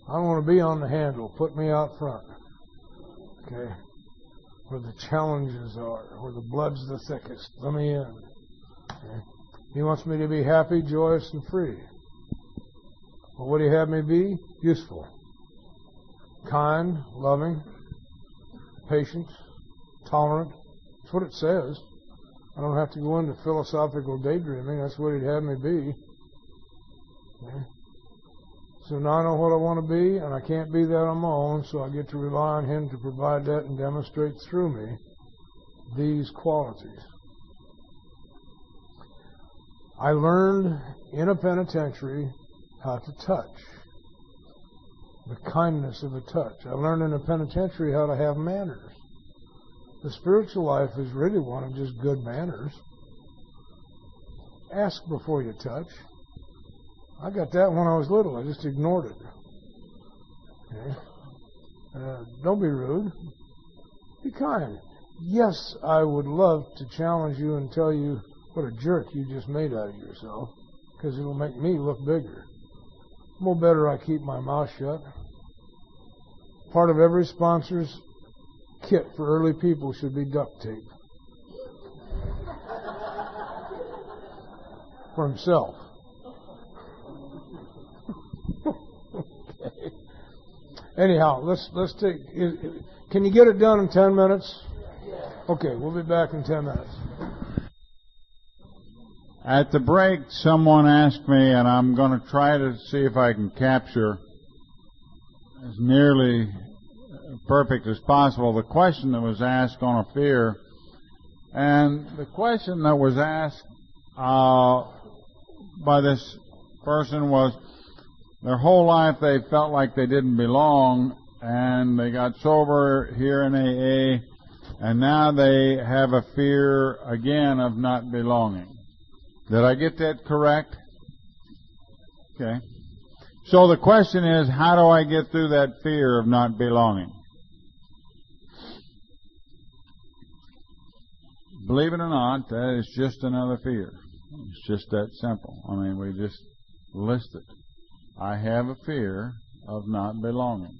I don't want to be on the handle. Put me out front. Okay? Where the challenges are, where the blood's the thickest. Let me in. Okay? He wants me to be happy, joyous, and free. Well, would He have me be? Useful. Kind, loving, patient, tolerant. That's what it says. I don't have to go into philosophical daydreaming. That's what He'd have me be. Okay? So now I know what I want to be, and I can't be that on my own, so I get to rely on Him to provide that and demonstrate through me these qualities. I learned in a penitentiary how to touch, the kindness of a touch. I learned in a penitentiary how to have manners. The spiritual life is really one of just good manners. Ask before you touch. I got that when I was little. I just ignored it. Okay? Don't be rude. Be kind. Yes, I would love to challenge you and tell you what a jerk you just made out of yourself, because it'll make me look bigger. More better I keep my mouth shut. Part of every sponsor's kit for early people should be duct tape. For himself. Okay. Anyhow, let's take. Can you get it done in 10 minutes? Okay, we'll be back in 10 minutes. At the break, someone asked me, and I'm going to try to see if I can capture as nearly perfect as possible the question that was asked on a fear. And the question that was asked by this person was, their whole life they felt like they didn't belong, and they got sober here in AA, and now they have a fear again of not belonging. Did I get that correct? Okay. So the question is, how do I get through that fear of not belonging? Believe it or not, that is just another fear. It's just that simple. I mean, we just list it. I have a fear of not belonging.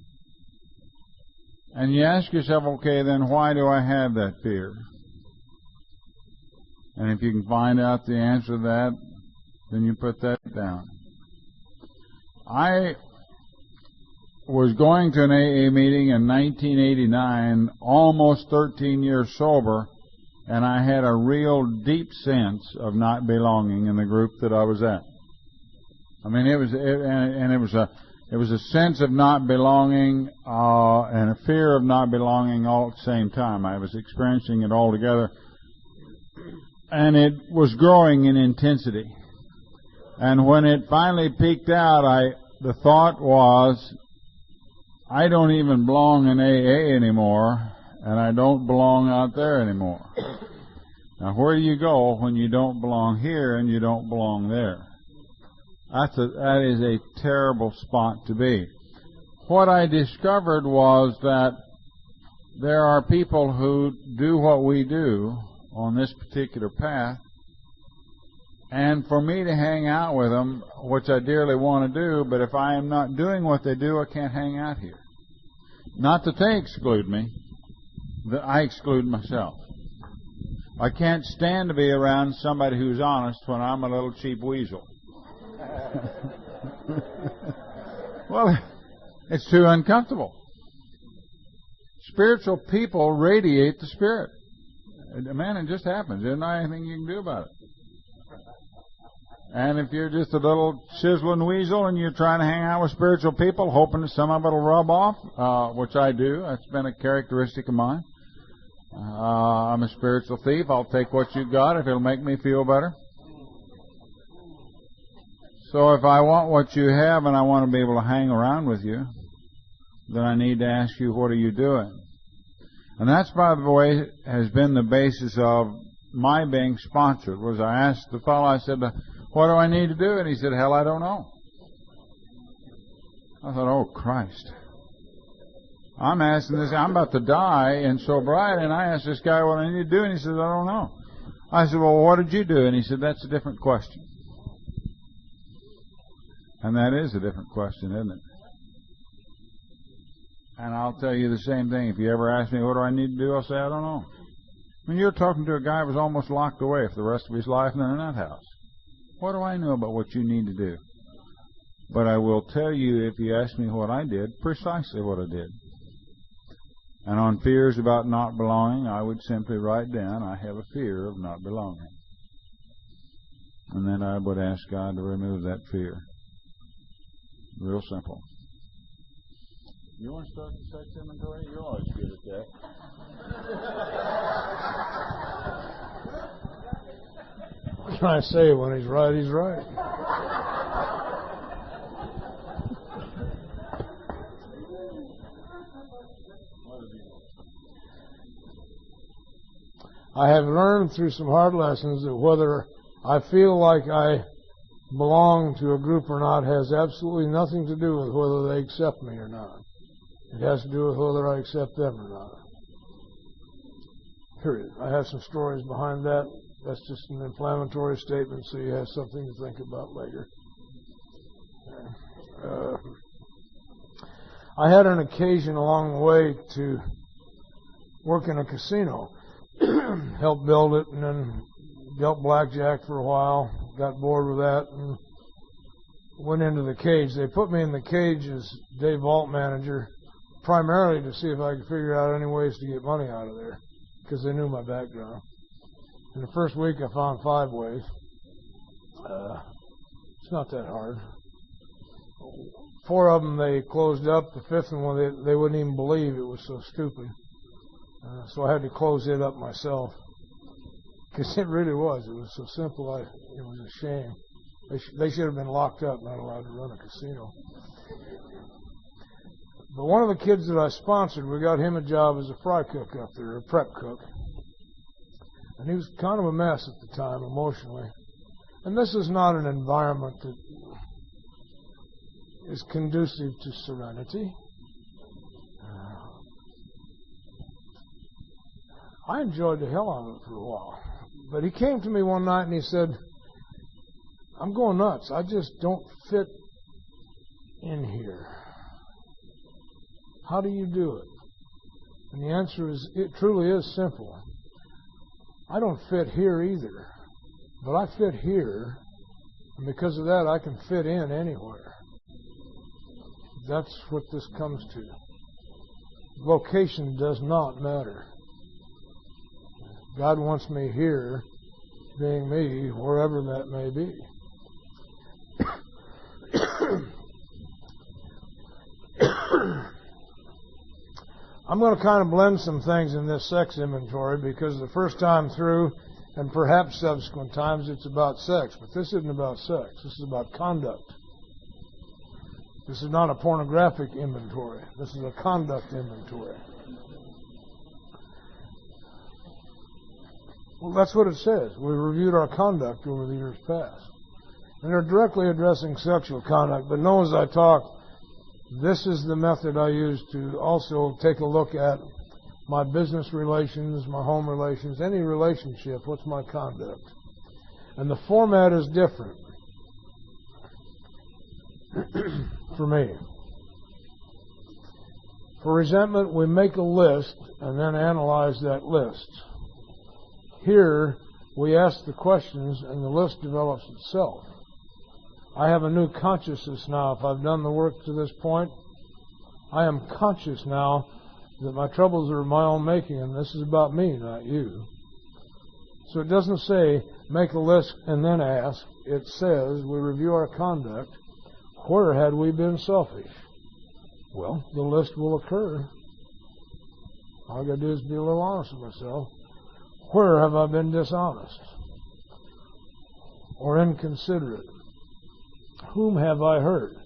And you ask yourself, okay, then why do I have that fear? And if you can find out the answer to that, then you put that down. I was going to an AA meeting in 1989, almost 13 years sober, and I had a real deep sense of not belonging in the group that I was at. I mean, it was a sense of not belonging and a fear of not belonging all at the same time. I was experiencing it all together, and it was growing in intensity. And when it finally peaked out, the thought was, I don't even belong in AA anymore, and I don't belong out there anymore. Now, where do you go when you don't belong here and you don't belong there? That is a terrible spot to be. What I discovered was that there are people who do what we do on this particular path, and for me to hang out with them, which I dearly want to do, but if I am not doing what they do, I can't hang out here. Not that they exclude me, that I exclude myself. I can't stand to be around somebody who's honest when I'm a little cheap weasel. Well, it's too uncomfortable. Spiritual people radiate the Spirit. Man, it just happens. There's not anything you can do about it. And if you're just a little chiseling weasel and you're trying to hang out with spiritual people, hoping that some of it will rub off, which I do, that's been a characteristic of mine. I'm a spiritual thief. I'll take what you've got if it'll make me feel better. So if I want what you have and I want to be able to hang around with you, then I need to ask you, what are you doing? And that's, by the way, has been the basis of my being sponsored. Was I asked the fellow, I said, what do I need to do? And he said, hell, I don't know. I thought, oh, Christ. I'm asking this, I'm about to die in sobriety, and I asked this guy what I need to do, and he said, I don't know. I said, well, what did you do? And he said, that's a different question. And that is a different question, isn't it? And I'll tell you the same thing. If you ever ask me, what do I need to do? I'll say, I don't know. I mean, you're talking to a guy who was almost locked away for the rest of his life in a nut house. What do I know about what you need to do? But I will tell you, if you ask me what I did, precisely what I did. And on fears about not belonging, I would simply write down, I have a fear of not belonging. And then I would ask God to remove that fear. Real simple. You want to start the sex inventory? You're always good at that. What can I say? When he's right, he's right. I have learned through some hard lessons that whether I feel like I belong to a group or not has absolutely nothing to do with whether they accept me or not. It has to do with whether I accept them or not. Period. I have some stories behind that. That's just an inflammatory statement, so you have something to think about later. I had an occasion along the way to work in a casino, helped build it, and then dealt blackjack for a while, got bored with that, and went into the cage. They put me in the cage as day vault manager, primarily to see if I could figure out any ways to get money out of there, because they knew my background. In the first week, I found 5 ways. It's not that hard. 4 of them they closed up. The 5th one they wouldn't even believe. It was so stupid. So I had to close it up myself. Because it really was. It was so simple. It was a shame. They should have been locked up, not allowed to run a casino. But one of the kids that I sponsored, we got him a job as a fry cook up there, a prep cook. And he was kind of a mess at the time, emotionally. And this is not an environment that is conducive to serenity. I enjoyed the hell out of it for a while. But he came to me one night and he said, I'm going nuts. I just don't fit in here. How do you do it? And the answer is, it truly is simple. I don't fit here either, but I fit here, and because of that I can fit in anywhere. That's what this comes to. Location does not matter. God wants me here, being me, wherever that may be. I'm going to kind of blend some things in this sex inventory because the first time through, and perhaps subsequent times, it's about sex. But this isn't about sex. This is about conduct. This is not a pornographic inventory. This is a conduct inventory. Well, that's what it says. We reviewed our conduct over the years past. And they're directly addressing sexual conduct. But know as I talk, this is the method I use to also take a look at my business relations, my home relations, any relationship. What's my conduct? And the format is different for me. For resentment, we make a list and then analyze that list. Here, we ask the questions and the list develops itself. I have a new consciousness now. If I've done the work to this point, I am conscious now that my troubles are of my own making, and this is about me, not you. So it doesn't say make a list and then ask. It says we review our conduct. Where had we been selfish? Well, the list will occur. All I got to do is be a little honest with myself. Where have I been dishonest or inconsiderate? Whom have I hurt?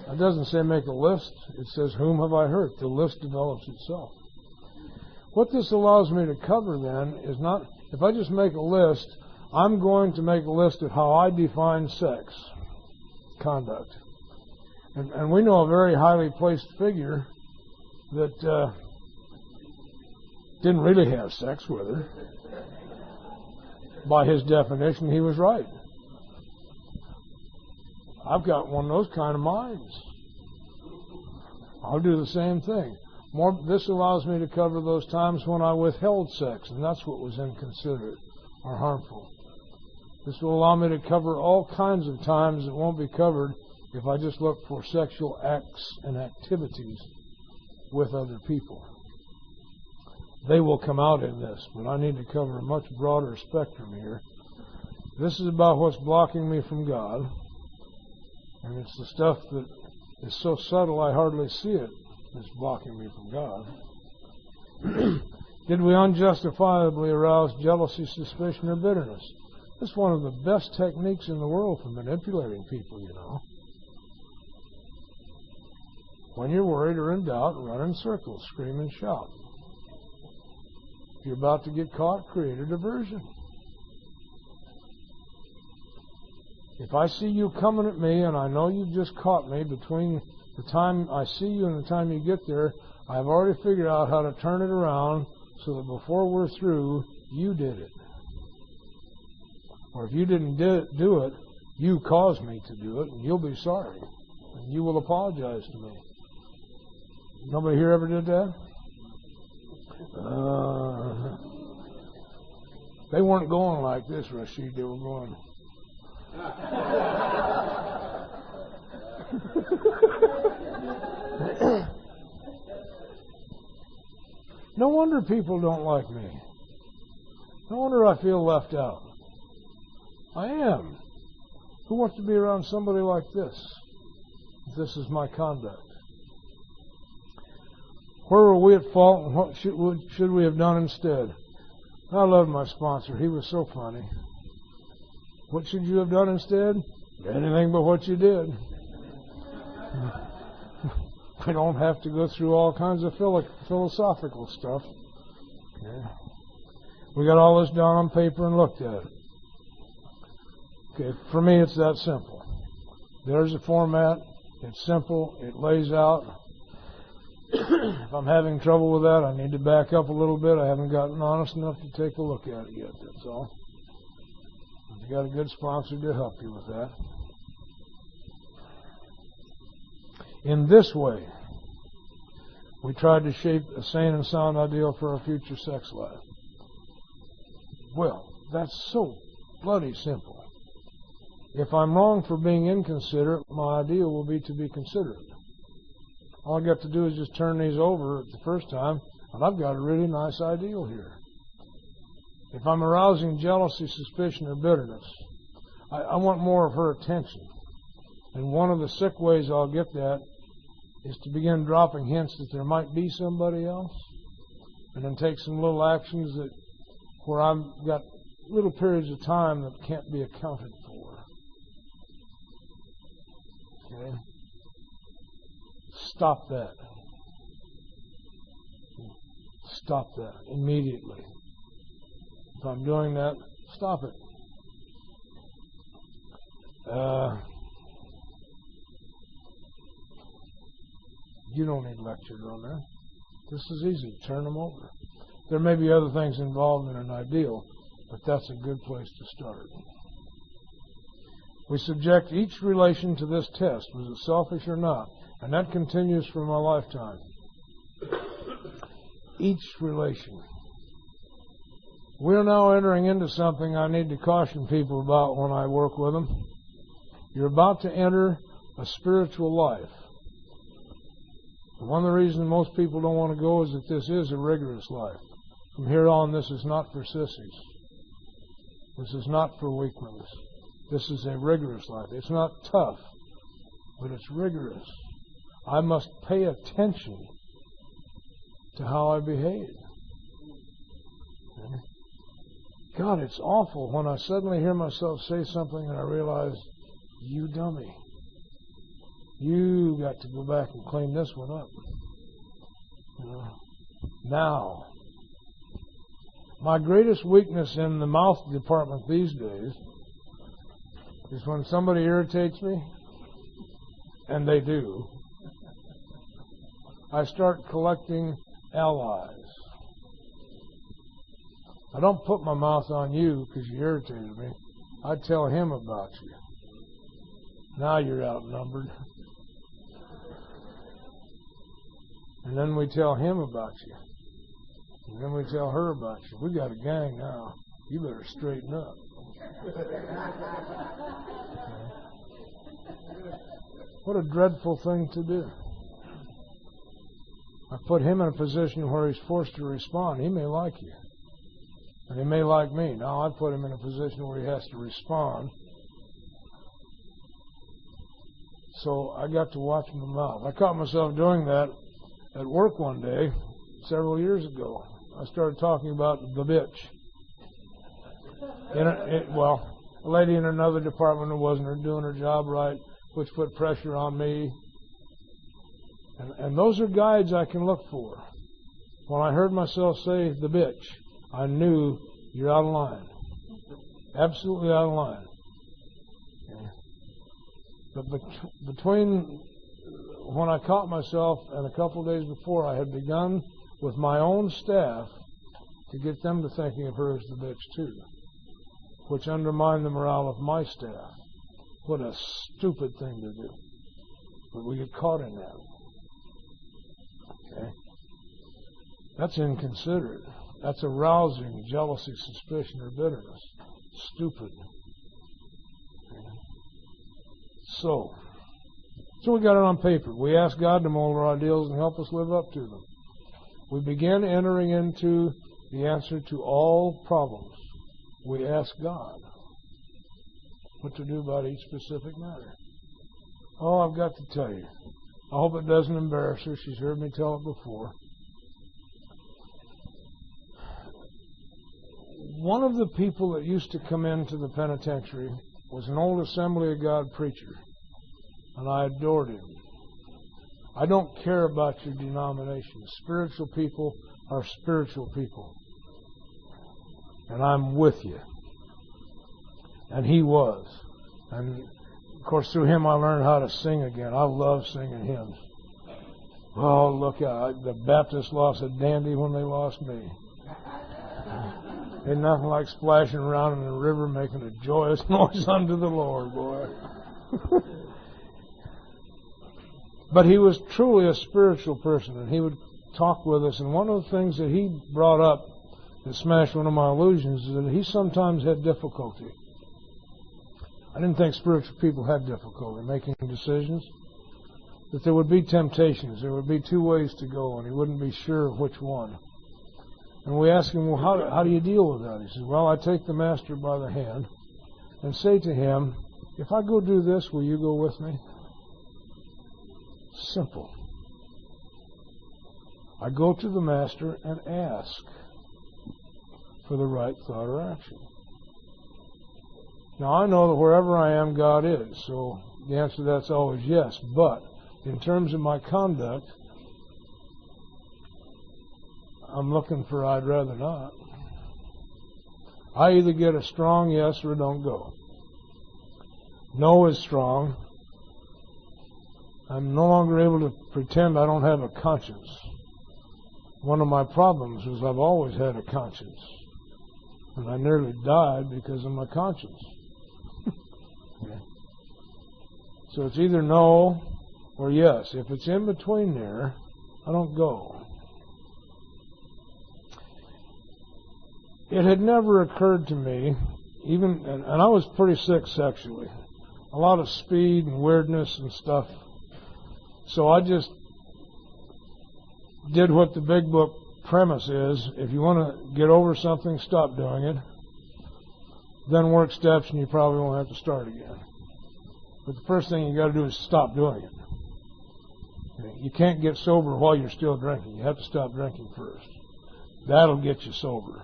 It doesn't say make a list. It says whom have I hurt. The list develops itself. What this allows me to cover then is not, if I just make a list, I'm going to make a list of how I define sex, conduct. And we know a very highly placed figure that didn't really have sex with her. By his definition, he was right. I've got one of those kind of minds. I'll do the same thing. This allows me to cover those times when I withheld sex, and that's what was inconsiderate or harmful. This will allow me to cover all kinds of times that won't be covered if I just look for sexual acts and activities with other people. They will come out in this, but I need to cover a much broader spectrum here. This is about what's blocking me from God. And it's the stuff that is so subtle I hardly see it that's blocking me from God. Did we unjustifiably arouse jealousy, suspicion, or bitterness? It's one of the best techniques in the world for manipulating people, you know. When you're worried or in doubt, run in circles, scream and shout. If you're about to get caught, create a diversion. If I see you coming at me and I know you've just caught me, between the time I see you and the time you get there, I've already figured out how to turn it around so that before we're through, you did it. Or if you didn't do it, you caused me to do it, and you'll be sorry. And you will apologize to me. Nobody here ever did that? They weren't going like this, Rashid. They were going... No wonder people don't like me. No wonder I feel left out. I am. Who wants to be around somebody like this? If this is my conduct. Where were we at fault, and what should we have done instead? I love my sponsor. He was so funny. What should you have done instead? Anything but what you did. I don't have to go through all kinds of philosophical stuff. Yeah. We got all this down on paper and looked at it. Okay, for me it's that simple. There's a format. It's simple. It lays out. If I'm having trouble with that, I need to back up a little bit. I haven't gotten honest enough to take a look at it yet, that's all. You've got a good sponsor to help you with that. In this way, We tried to shape a sane and sound ideal for our future sex life. Well, that's so bloody simple. If I'm wrong for being inconsiderate, my ideal will be to be considerate. All I got to do is just turn these over at the first time, and I've got a really nice ideal here. If I'm arousing jealousy, suspicion, or bitterness, I want more of her attention. And one of the sick ways I'll get that is to begin dropping hints that there might be somebody else, and then take some little actions that where I've got little periods of time that can't be accounted for. Okay? Stop that. Stop that immediately. If I'm doing that, stop it. You don't need lectured on that. This is easy. Turn them over. There may be other things involved in an ideal, but that's a good place to start. We subject each relation to this test. Was it selfish or not? And that continues for my lifetime. Each relation. We're now entering into something I need to caution people about when I work with them. You're about to enter a spiritual life. One of the reasons most people don't want to go is that this is a rigorous life. From here on, this is not for sissies. This is not for weak ones. This is a rigorous life. It's not tough, but it's rigorous. I must pay attention to how I behave. Okay? God, it's awful when I suddenly hear myself say something and I realize, you dummy. You got to go back and clean this one up. Now, my greatest weakness in the mouth department these days is when somebody irritates me, and they do, I start collecting allies. I don't put my mouth on you because you irritated me. I tell him about you. Now you're outnumbered. And then we tell him about you. And then we tell her about you. We got a gang now. You better straighten up. What a dreadful thing to do. I put him in a position where he's forced to respond. He may like you. And he may like me. Now I put him in a position where he has to respond. So I got to watch my mouth. I caught myself doing that at work one day, several years ago. I started talking about the bitch. A lady in another department who wasn't doing her job right, which put pressure on me. And those are guides I can look for. When I heard myself say the bitch, I knew you're out of line. Absolutely out of line. Okay. But between when I caught myself and a couple of days before, I had begun with my own staff to get them to thinking of her as the bitch too, which undermined the morale of my staff. What a stupid thing to do. But we get caught in that. Okay? That's inconsiderate. That's arousing jealousy, suspicion, or bitterness. Stupid. Okay? So we got it on paper. We ask God to mold our ideals and help us live up to them. We begin entering into the answer to all problems. We ask God what to do about each specific matter. Oh, I've got to tell you. I hope it doesn't embarrass her. She's heard me tell it before. One of the people that used to come into the penitentiary was an old Assembly of God preacher, and I adored him. I don't care about your denomination. Spiritual people are spiritual people. And I'm with you. And he was. And, of course, through him I learned how to sing again. I love singing hymns. Oh, look out. The Baptists lost a dandy when they lost me. Ain't nothing like splashing around in the river making a joyous noise unto the Lord, boy. But he was truly a spiritual person, and he would talk with us, and one of the things that he brought up that smashed one of my illusions is that he sometimes had difficulty. I didn't think spiritual people had difficulty making decisions, that there would be temptations, there would be two ways to go, and he wouldn't be sure of which one. And we asked him, well, how do you deal with that? He says, well, I take the master by the hand and say to him, if I go do this, will you go with me? Simple. I go to the master and ask for the right thought or action. Now, I know that wherever I am, God is, so the answer to that's always yes. But in terms of my conduct, I'm looking for I'd rather not. I either get a strong yes or don't go. No is strong. I'm no longer able to pretend I don't have a conscience. One of my problems was I've always had a conscience. And I nearly died because of my conscience. Okay. So it's either no or yes. If it's in between there, I don't go. It had never occurred to me, and I was pretty sick sexually. A lot of speed and weirdness and stuff. So I just did what the big book premise is. If you want to get over something, stop doing it. Then work steps and you probably won't have to start again. But the first thing you got to do is stop doing it. Okay? You can't get sober while you're still drinking. You have to stop drinking first. That'll get you sober.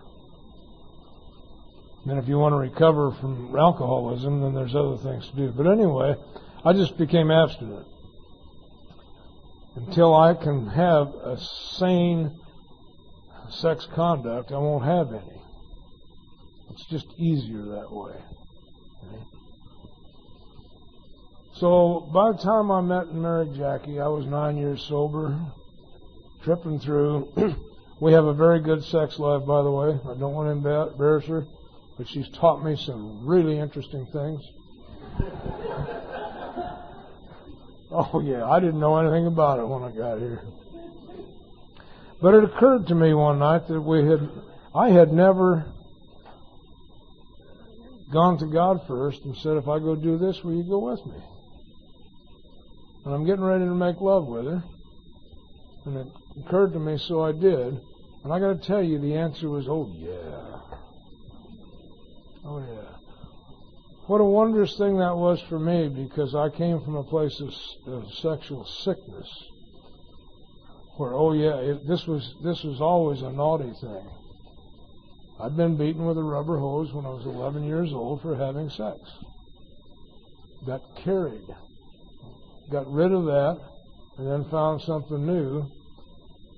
Then if you want to recover from alcoholism, then there's other things to do. But anyway, I just became abstinent. Until I can have a sane sex conduct, I won't have any. It's just easier that way. Okay? So by the time I met and married Jackie, I was 9 years sober, tripping through. We have a very good sex life, by the way. I don't want to embarrass her, but she's taught me some really interesting things. Oh, yeah, I didn't know anything about it when I got here. But it occurred to me one night that I had never gone to God first and said, if I go do this, will you go with me? And I'm getting ready to make love with her. And it occurred to me, so I did. And I got to tell you, the answer was, oh, yeah. Oh, yeah. What a wondrous thing that was for me, because I came from a place of sexual sickness where, oh yeah, this was always a naughty thing. I'd been beaten with a rubber hose when I was 11 years old for having sex. Got carried. Got rid of that, and then found something new.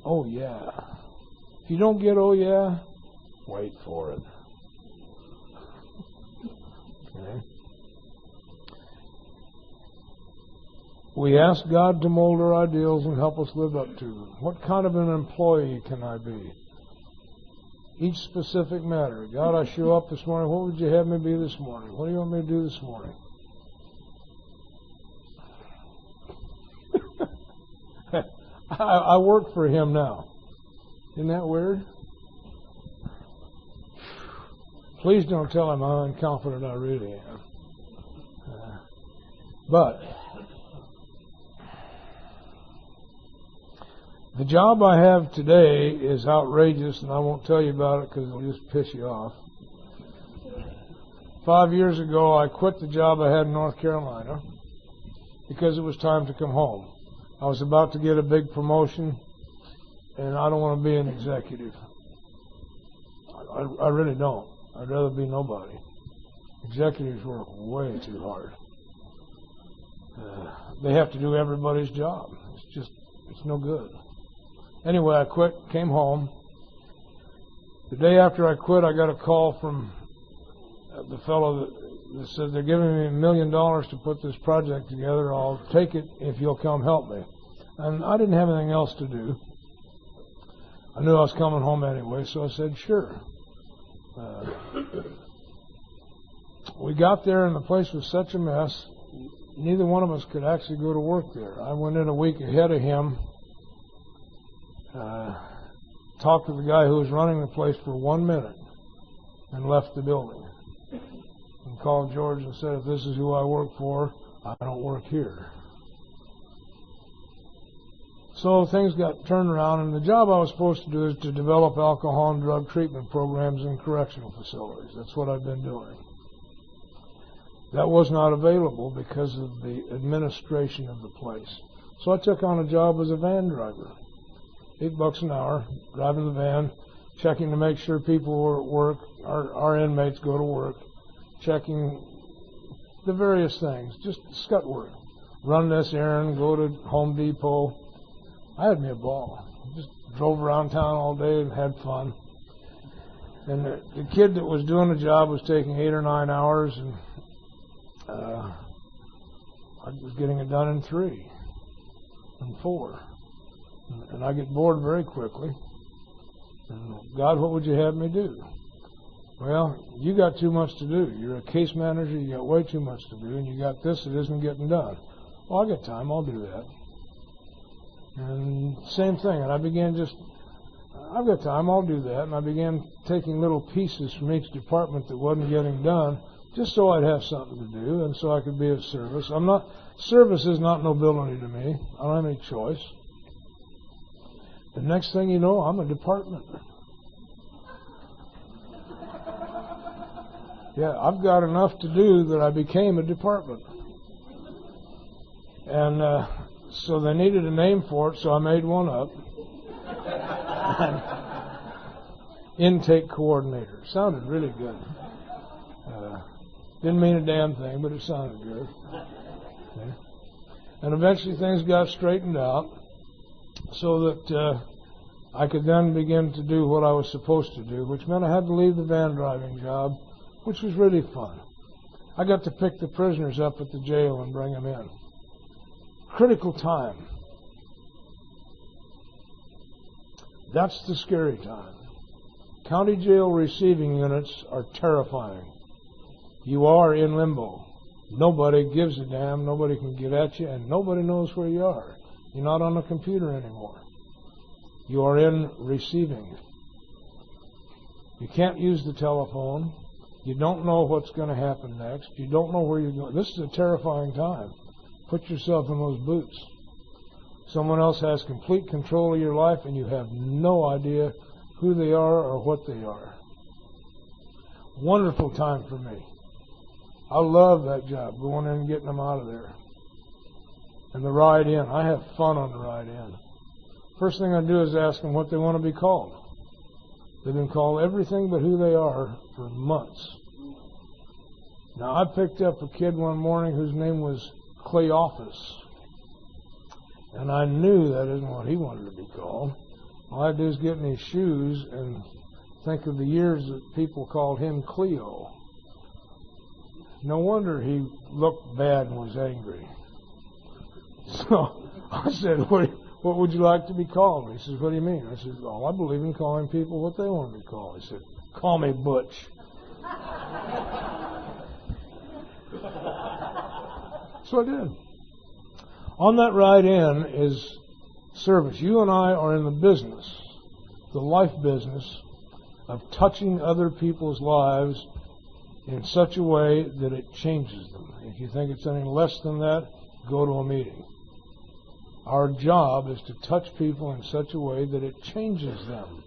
Oh yeah. If you don't get oh yeah, wait for it. Okay. We ask God to mold our ideals and help us live up to them. What kind of an employee can I be? Each specific matter. God, I show up this morning. What would you have me be this morning? What do you want me to do this morning? I work for Him now. Isn't that weird? Please don't tell Him how unconfident I really am. But the job I have today is outrageous, and I won't tell you about it because it'll just piss you off. 5 years ago, I quit the job I had in North Carolina because it was time to come home. I was about to get a big promotion, and I don't want to be an executive. I really don't. I'd rather be nobody. Executives work way too hard. They have to do everybody's job. It's no good. Anyway, I quit, came home. The day after I quit, I got a call from the fellow that said, they're giving me $1 million to put this project together. I'll take it if you'll come help me. And I didn't have anything else to do. I knew I was coming home anyway, so I said, sure. We got there, and the place was such a mess, neither one of us could actually go to work there. I went in a week ahead of him, talked to the guy who was running the place for 1 minute and left the building. And called George and said, if this is who I work for, I don't work here. So things got turned around, and the job I was supposed to do is to develop alcohol and drug treatment programs in correctional facilities. That's what I've been doing. That was not available because of the administration of the place. So I took on a job as a van driver. $8 an hour, driving the van, checking to make sure people were at work, our inmates go to work, checking the various things, just scut work. Run this errand, go to Home Depot. I had me a ball. Just drove around town all day and had fun. And the kid that was doing the job was taking 8 or 9 hours, and I was getting it done in 3 and 4. And I get bored very quickly. And God, what would you have me do? Well, you got too much to do. You're a case manager, you got way too much to do, and you got this that isn't getting done. Well, I got time, I'll do that. And same thing, and I began I've got time, I'll do that. And I began taking little pieces from each department that wasn't getting done, just so I'd have something to do, and so I could be of service. Service is not nobility to me. I don't have any choice. The next thing you know, I'm a department. Yeah, I've got enough to do that I became a department. And so they needed a name for it, so I made one up. Intake coordinator. Sounded really good. Didn't mean a damn thing, but it sounded good. Okay. And eventually things got straightened out so that I could then begin to do what I was supposed to do, which meant I had to leave the van driving job, which was really fun. I got to pick the prisoners up at the jail and bring them in. Critical time. That's the scary time. County jail receiving units are terrifying. You are in limbo. Nobody gives a damn, nobody can get at you, and nobody knows where you are. You're not on the computer anymore. You are in receiving. You can't use the telephone. You don't know what's going to happen next. You don't know where you're going. This is a terrifying time. Put yourself in those boots. Someone else has complete control of your life, and you have no idea who they are or what they are. Wonderful time for me. I love that job, going in and getting them out of there. And the ride in. I have fun on the ride in. First thing I do is ask them what they want to be called. They've been called everything but who they are for months. Now, I picked up a kid one morning whose name was Cleophas. And I knew that isn't what he wanted to be called. All I had to do is get in his shoes and think of the years that people called him Cleo. No wonder he looked bad and was angry. So I said, what would you like to be called? He says, what do you mean? I said, oh, I believe in calling people what they want to be called. He said, call me Butch. So I did. On that ride in is service. You and I are in the business, the life business, of touching other people's lives in such a way that it changes them. If you think it's any less than that, go to a meeting. Our job is to touch people in such a way that it changes them.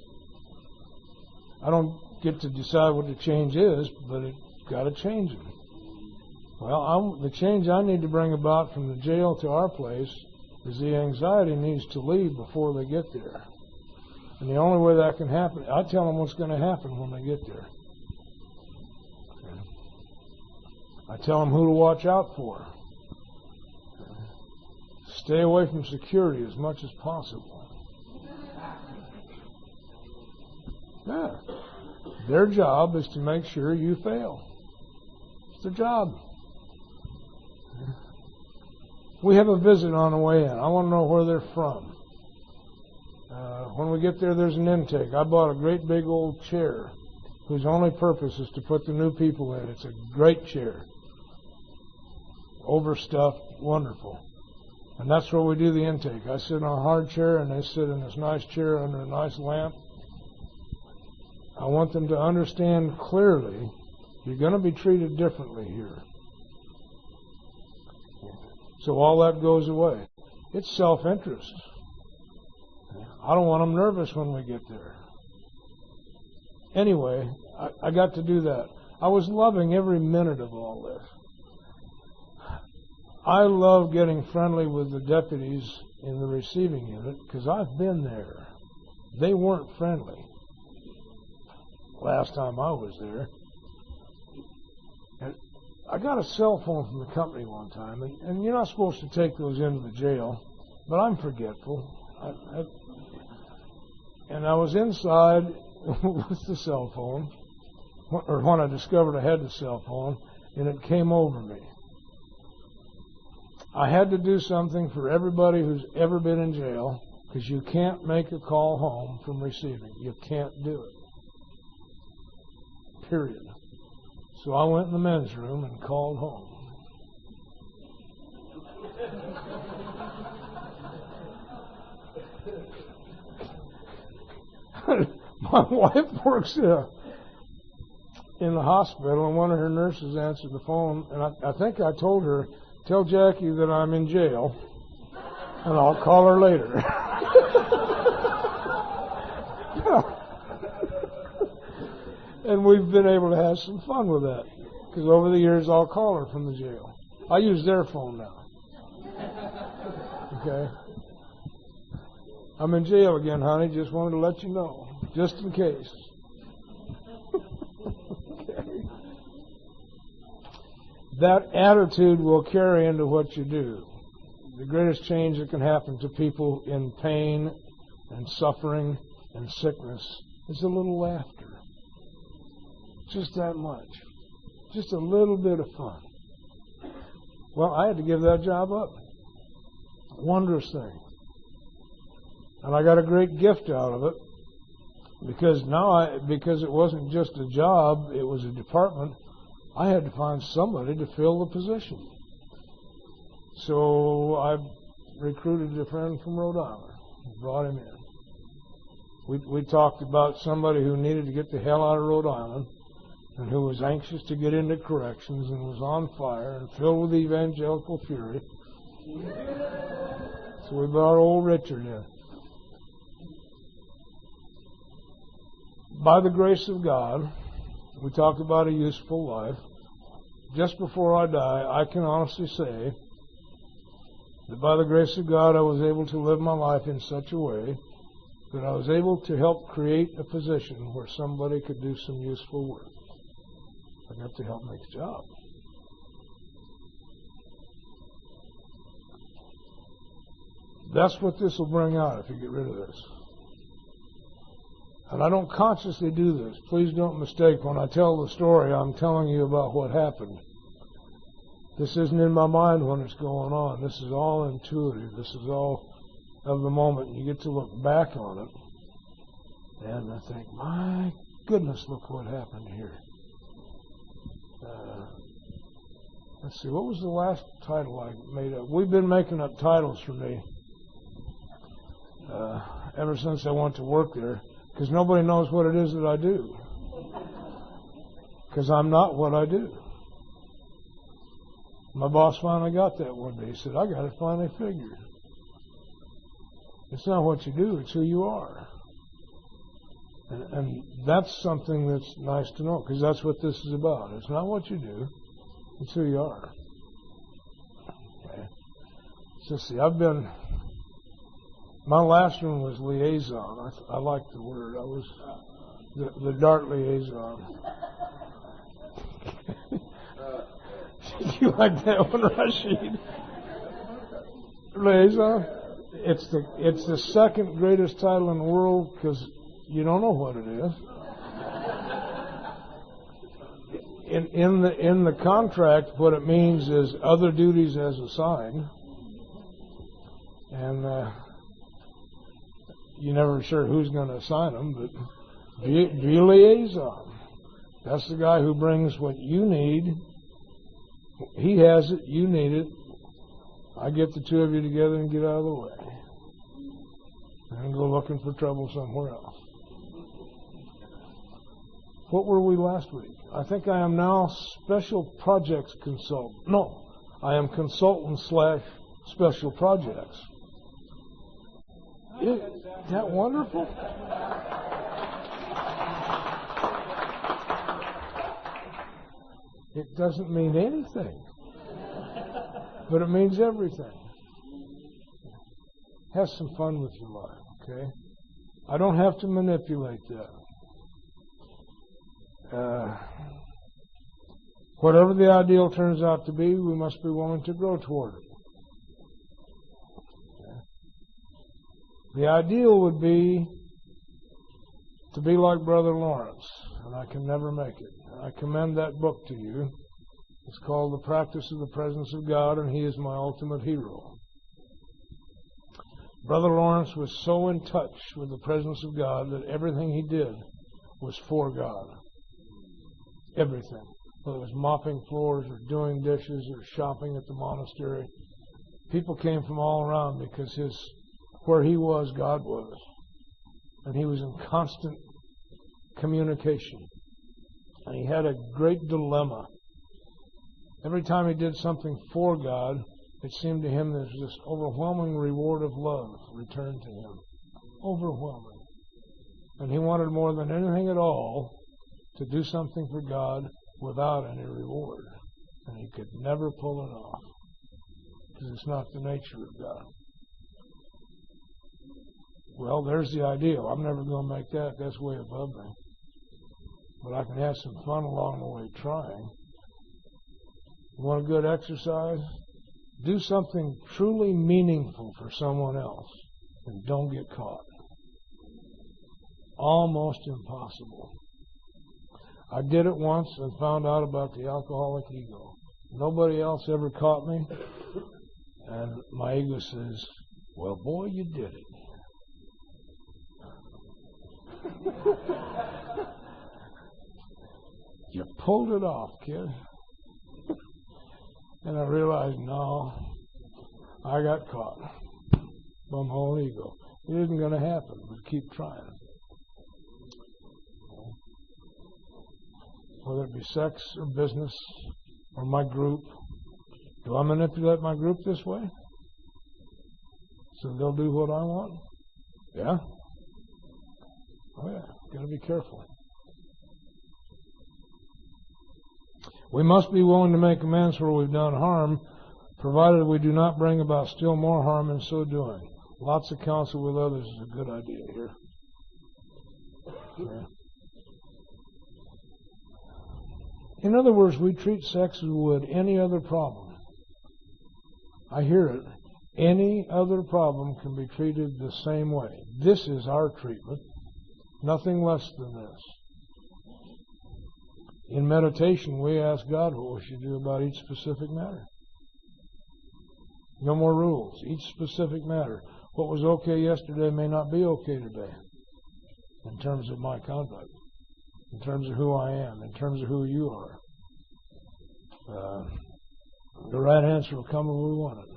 I don't get to decide what the change is, but it's got to change them. Well, the change I need to bring about from the jail to our place is the anxiety needs to leave before they get there. And the only way that can happen, I tell them what's going to happen when they get there. I tell them who to watch out for. Stay away from security as much as possible. Yeah. Their job is to make sure you fail. It's their job. We have a visit on the way in. I want to know where they're from. When we get there, there's an intake. I bought a great big old chair whose only purpose is to put the new people in. It's a great chair. Overstuffed, wonderful. And that's where we do the intake. I sit in a hard chair, and they sit in this nice chair under a nice lamp. I want them to understand clearly, you're going to be treated differently here. So all that goes away. It's self-interest. I don't want them nervous when we get there. Anyway, I got to do that. I was loving every minute of all this. I love getting friendly with the deputies in the receiving unit because I've been there. They weren't friendly last time I was there. And I got a cell phone from the company one time, and you're not supposed to take those into the jail, but I'm forgetful. And I was inside with the cell phone, or when I discovered I had the cell phone, and it came over me. I had to do something for everybody who's ever been in jail, because you can't make a call home from receiving. You can't do it. Period. So I went in the men's room and called home. My wife works in the hospital, and one of her nurses answered the phone, and I think I told her, "Tell Jackie that I'm in jail, and I'll call her later." And we've been able to have some fun with that, because over the years I'll call her from the jail. I use their phone now. Okay? I'm in jail again, honey. Just wanted to let you know, just in case. Okay. That attitude will carry into what you do. The greatest change that can happen to people in pain and suffering and sickness is a little laughter. Just that much. Just a little bit of fun. Well, I had to give that job up. Wondrous thing. And I got a great gift out of it, because because it wasn't just a job, it was a department. I had to find somebody to fill the position. So I recruited a friend from Rhode Island, brought him in. We talked about somebody who needed to get the hell out of Rhode Island, and who was anxious to get into corrections, and was on fire and filled with evangelical fury. So we brought old Richard in. By the grace of God, we talked about a useful life. Just before I die, I can honestly say that by the grace of God, I was able to live my life in such a way that I was able to help create a position where somebody could do some useful work. I got to help make a job. That's what this will bring out if you get rid of this. And I don't consciously do this. Please don't mistake when I tell the story, I'm telling you about what happened. This isn't in my mind when it's going on. This is all intuitive. This is all of the moment. You get to look back on it, and I think, my goodness, look what happened here. Let's see, what was the last title I made up? We've been making up titles for me ever since I went to work there, because nobody knows what it is that I do, because I'm not what I do. My boss finally got that one day. He said, I got it finally figured. It's not what you do, it's who you are. And that's something that's nice to know, because that's what this is about. It's not what you do, it's who you are. Okay. So see, my last one was liaison. I like the word. I was the DART liaison. You like that one, Rashid? Liaison? It's the second greatest title in the world, because you don't know what it is. In the contract, what it means is other duties as assigned, and you're never sure who's going to assign them, but be liaison. That's the guy who brings what you need. He has it, you need it, I get the two of you together and get out of the way. And go looking for trouble somewhere else. What were we last week? I think I am now special projects consultant. No, I am consultant / special projects. Isn't that wonderful? It doesn't mean anything, but it means everything. Have some fun with your life, okay? I don't have to manipulate that. Whatever the ideal turns out to be, we must be willing to grow toward it. Okay. The ideal would be to be like Brother Lawrence, and I can never make it. I commend that book to you. It's called The Practice of the Presence of God, and he is my ultimate hero. Brother Lawrence was so in touch with the presence of God that everything he did was for God. Everything. Whether it was mopping floors or doing dishes or shopping at the monastery. People came from all around because where he was, God was. And he was in constant communication. And he had a great dilemma. Every time he did something for God, it seemed to him there's this overwhelming reward of love returned to him. Overwhelming. And he wanted more than anything at all to do something for God without any reward. And he could never pull it off. Because it's not the nature of God. Well, there's the ideal. I'm never going to make that. That's way above me. But I can have some fun along the way trying. You want a good exercise? Do something truly meaningful for someone else and don't get caught. Almost impossible. I did it once and found out about the alcoholic ego. Nobody else ever caught me. And my ego says, well, boy, you did it. You pulled it off, kid. And I realized, no, I got caught by my whole ego. It isn't going to happen, but keep trying. Whether it be sex or business or my group. Do I manipulate my group this way? So they'll do what I want? Yeah? Oh yeah, got to be careful. We must be willing to make amends where we've done harm, provided we do not bring about still more harm in so doing. Lots of counsel with others is a good idea here. Okay. In other words, we treat sex as we would any other problem. I hear it. Any other problem can be treated the same way. This is our treatment. Nothing less than this. In meditation, we ask God what we should do about each specific matter. No more rules. Each specific matter. What was okay yesterday may not be okay today. In terms of my conduct. In terms of who I am. In terms of who you are. The right answer will come when we want it.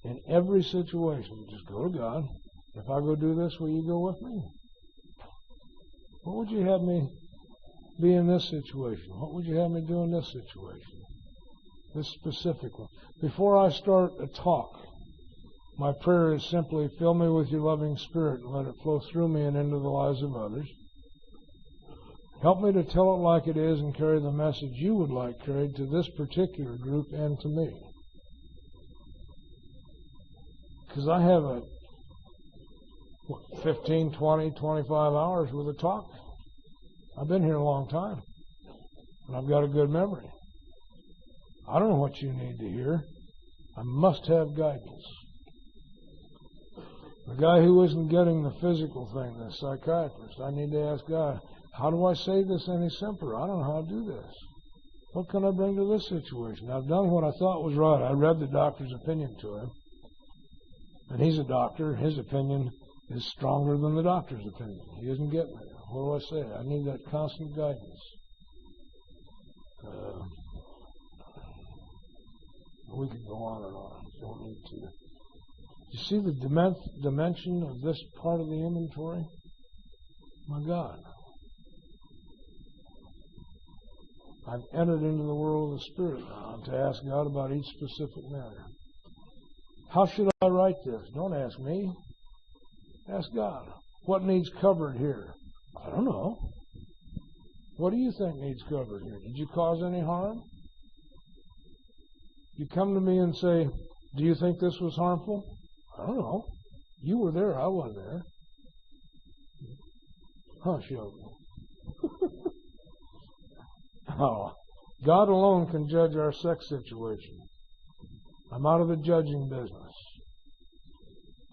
In every situation, just go to God. If I go do this, will you go with me? What would you have me be in this situation? What would you have me do in this situation? This specific one. Before I start a talk, my prayer is simply, fill me with your loving spirit and let it flow through me and into the lives of others. Help me to tell it like it is and carry the message you would like carried to this particular group and to me. Because I have 15, 20, 25 hours with a talk. I've been here a long time. And I've got a good memory. I don't know what you need to hear. I must have guidance. The guy who isn't getting the physical thing, the psychiatrist, I need to ask God, how do I say this any simpler? I don't know how to do this. What can I bring to this situation? I've done what I thought was right. I read the doctor's opinion to him. And he's a doctor. His opinion is stronger than the doctor's opinion. He isn't getting it. What do I say? I need that constant guidance. We could go on and on. Don't need to. You see the dimension of this part of the inventory? My God. I've entered into the world of the Spirit now to ask God about each specific matter. How should I write this? Don't ask me. Ask God. What needs covered here? I don't know. What do you think needs covered here? Did you cause any harm? You come to me and say, do you think this was harmful? I don't know. You were there. I wasn't there. Hush, yogi. Oh, God alone can judge our sex situation. I'm out of the judging business.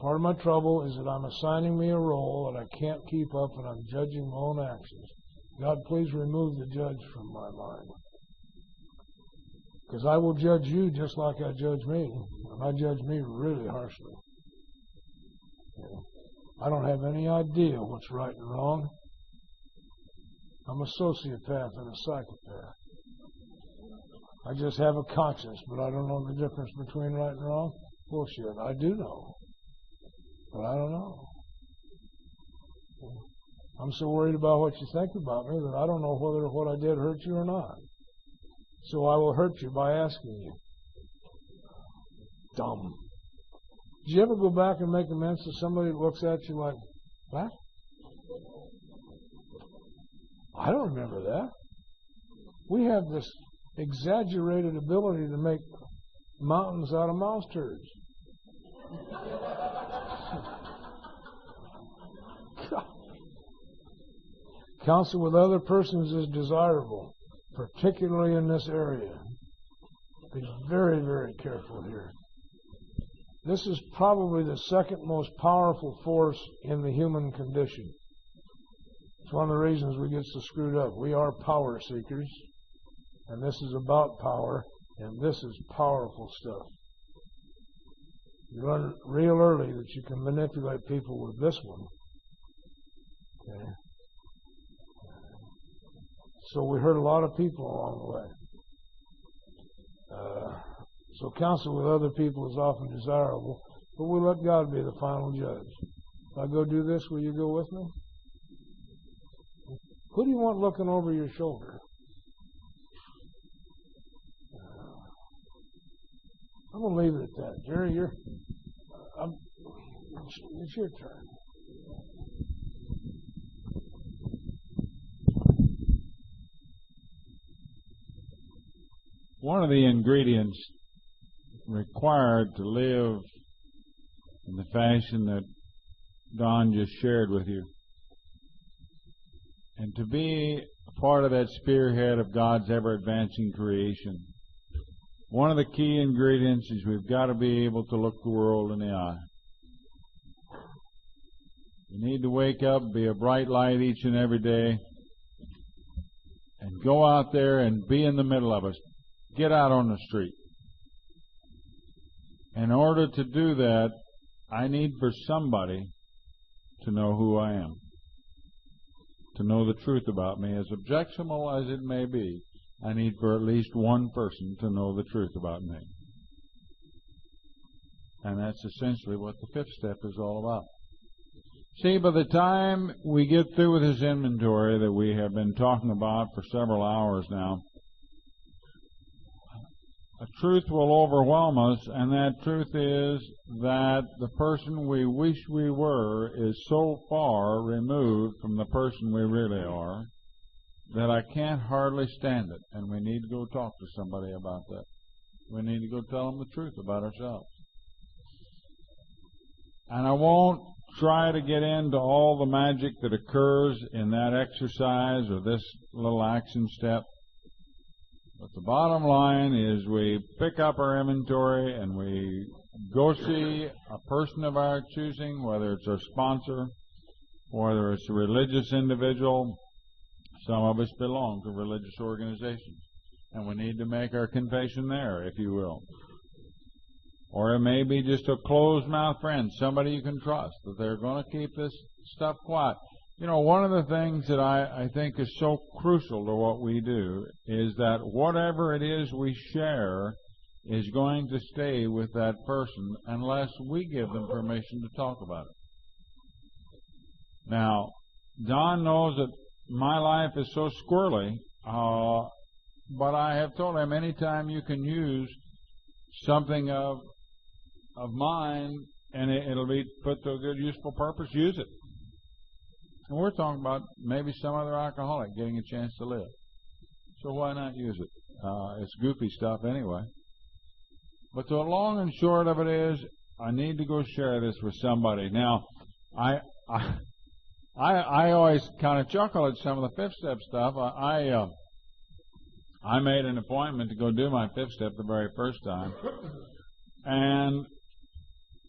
Part of my trouble is that I'm assigning me a role that I can't keep up, and I'm judging my own actions. God, please remove the judge from my mind. Because I will judge you just like I judge me, and I judge me really harshly. I don't have any idea what's right and wrong. I'm a sociopath and a psychopath. I just have a conscience, but I don't know the difference between right and wrong. Bullshit. I do know, but I don't know. I'm so worried about what you think about me that I don't know whether what I did hurt you or not. So I will hurt you by asking you. Dumb. Did you ever go back and make amends to somebody that looks at you like, what? I don't remember that. We have this exaggerated ability to make mountains out of mouse turds. Counsel with other persons is desirable, particularly in this area. Be very, very careful here. This is probably the second most powerful force in the human condition. It's one of the reasons we get so screwed up. We are power seekers, and this is about power, and this is powerful stuff. You learn real early that you can manipulate people with this one. Okay. So we hurt a lot of people along the way. So counsel with other people is often desirable, but we let God be the final judge. If I go do this, will you go with me? Who do you want looking over your shoulder? I'm going to leave it at that. Jerry, it's your turn. One of the ingredients required to live in the fashion that Don just shared with you, and to be a part of that spearhead of God's ever-advancing creation, one of the key ingredients is we've got to be able to look the world in the eye. We need to wake up, be a bright light each and every day, and go out there and be in the middle of us. Get out on the street. In order to do that, I need for somebody to know who I am, to know the truth about me. As objectionable as it may be, I need for at least one person to know the truth about me. And that's essentially what the fifth step is all about. See, by the time we get through with this inventory that we have been talking about for several hours now, a truth will overwhelm us, and that truth is that the person we wish we were is so far removed from the person we really are that I can't hardly stand it, and we need to go talk to somebody about that. We need to go tell them the truth about ourselves. And I won't try to get into all the magic that occurs in that exercise or this little action step. But the bottom line is we pick up our inventory and we go see a person of our choosing, whether it's our sponsor, whether it's a religious individual. Some of us belong to religious organizations, and we need to make our confession there, if you will. Or it may be just a closed-mouth friend, somebody you can trust, that they're going to keep this stuff quiet. You know, one of the things that I think is so crucial to what we do is that whatever it is we share is going to stay with that person unless we give them permission to talk about it. Now, Don knows that my life is so squirrely, but I have told him anytime you can use something of mine and it'll be put to a good, useful purpose, use it. And we're talking about maybe some other alcoholic getting a chance to live. So why not use it? It's goofy stuff anyway. But the long and short of it is, I need to go share this with somebody. Now, I always kind of chuckle at some of the fifth step stuff. I made an appointment to go do my fifth step the very first time, and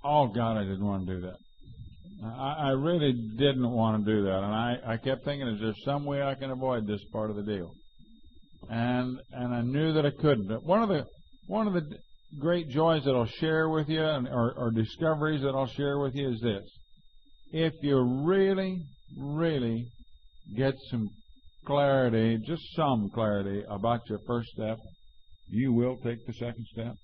oh God, I didn't want to do that. I really didn't want to do that, and I kept thinking, is there some way I can avoid this part of the deal? And I knew that I couldn't. But one of the great joys that I'll share with you, or discoveries that I'll share with you, is this: if you really, really get some clarity, just some clarity about your first step, you will take the second step.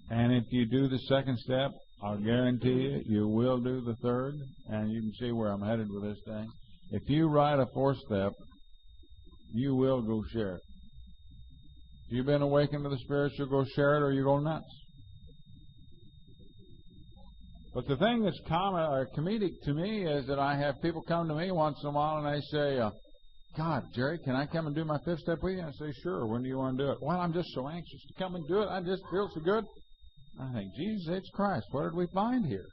And if you do the second step, I'll guarantee you, you will do the third. And you can see where I'm headed with this thing. If you write a fourth step, you will go share it. If you've been awakened to the Spirit, you'll go share it or you go nuts. But the thing that's comedic to me is that I have people come to me once in a while and they say, God, Jerry, can I come and do my fifth step with you? I say, sure. When do you want to do it? Well, I'm just so anxious to come and do it. I just feel so good. I think, Jesus H. Christ, what did we find here?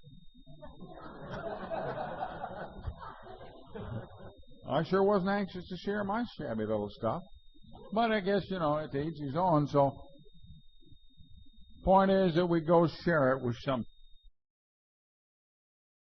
I sure wasn't anxious to share my shabby little stuff. But I guess, it's each his own. So, point is that we go share it with some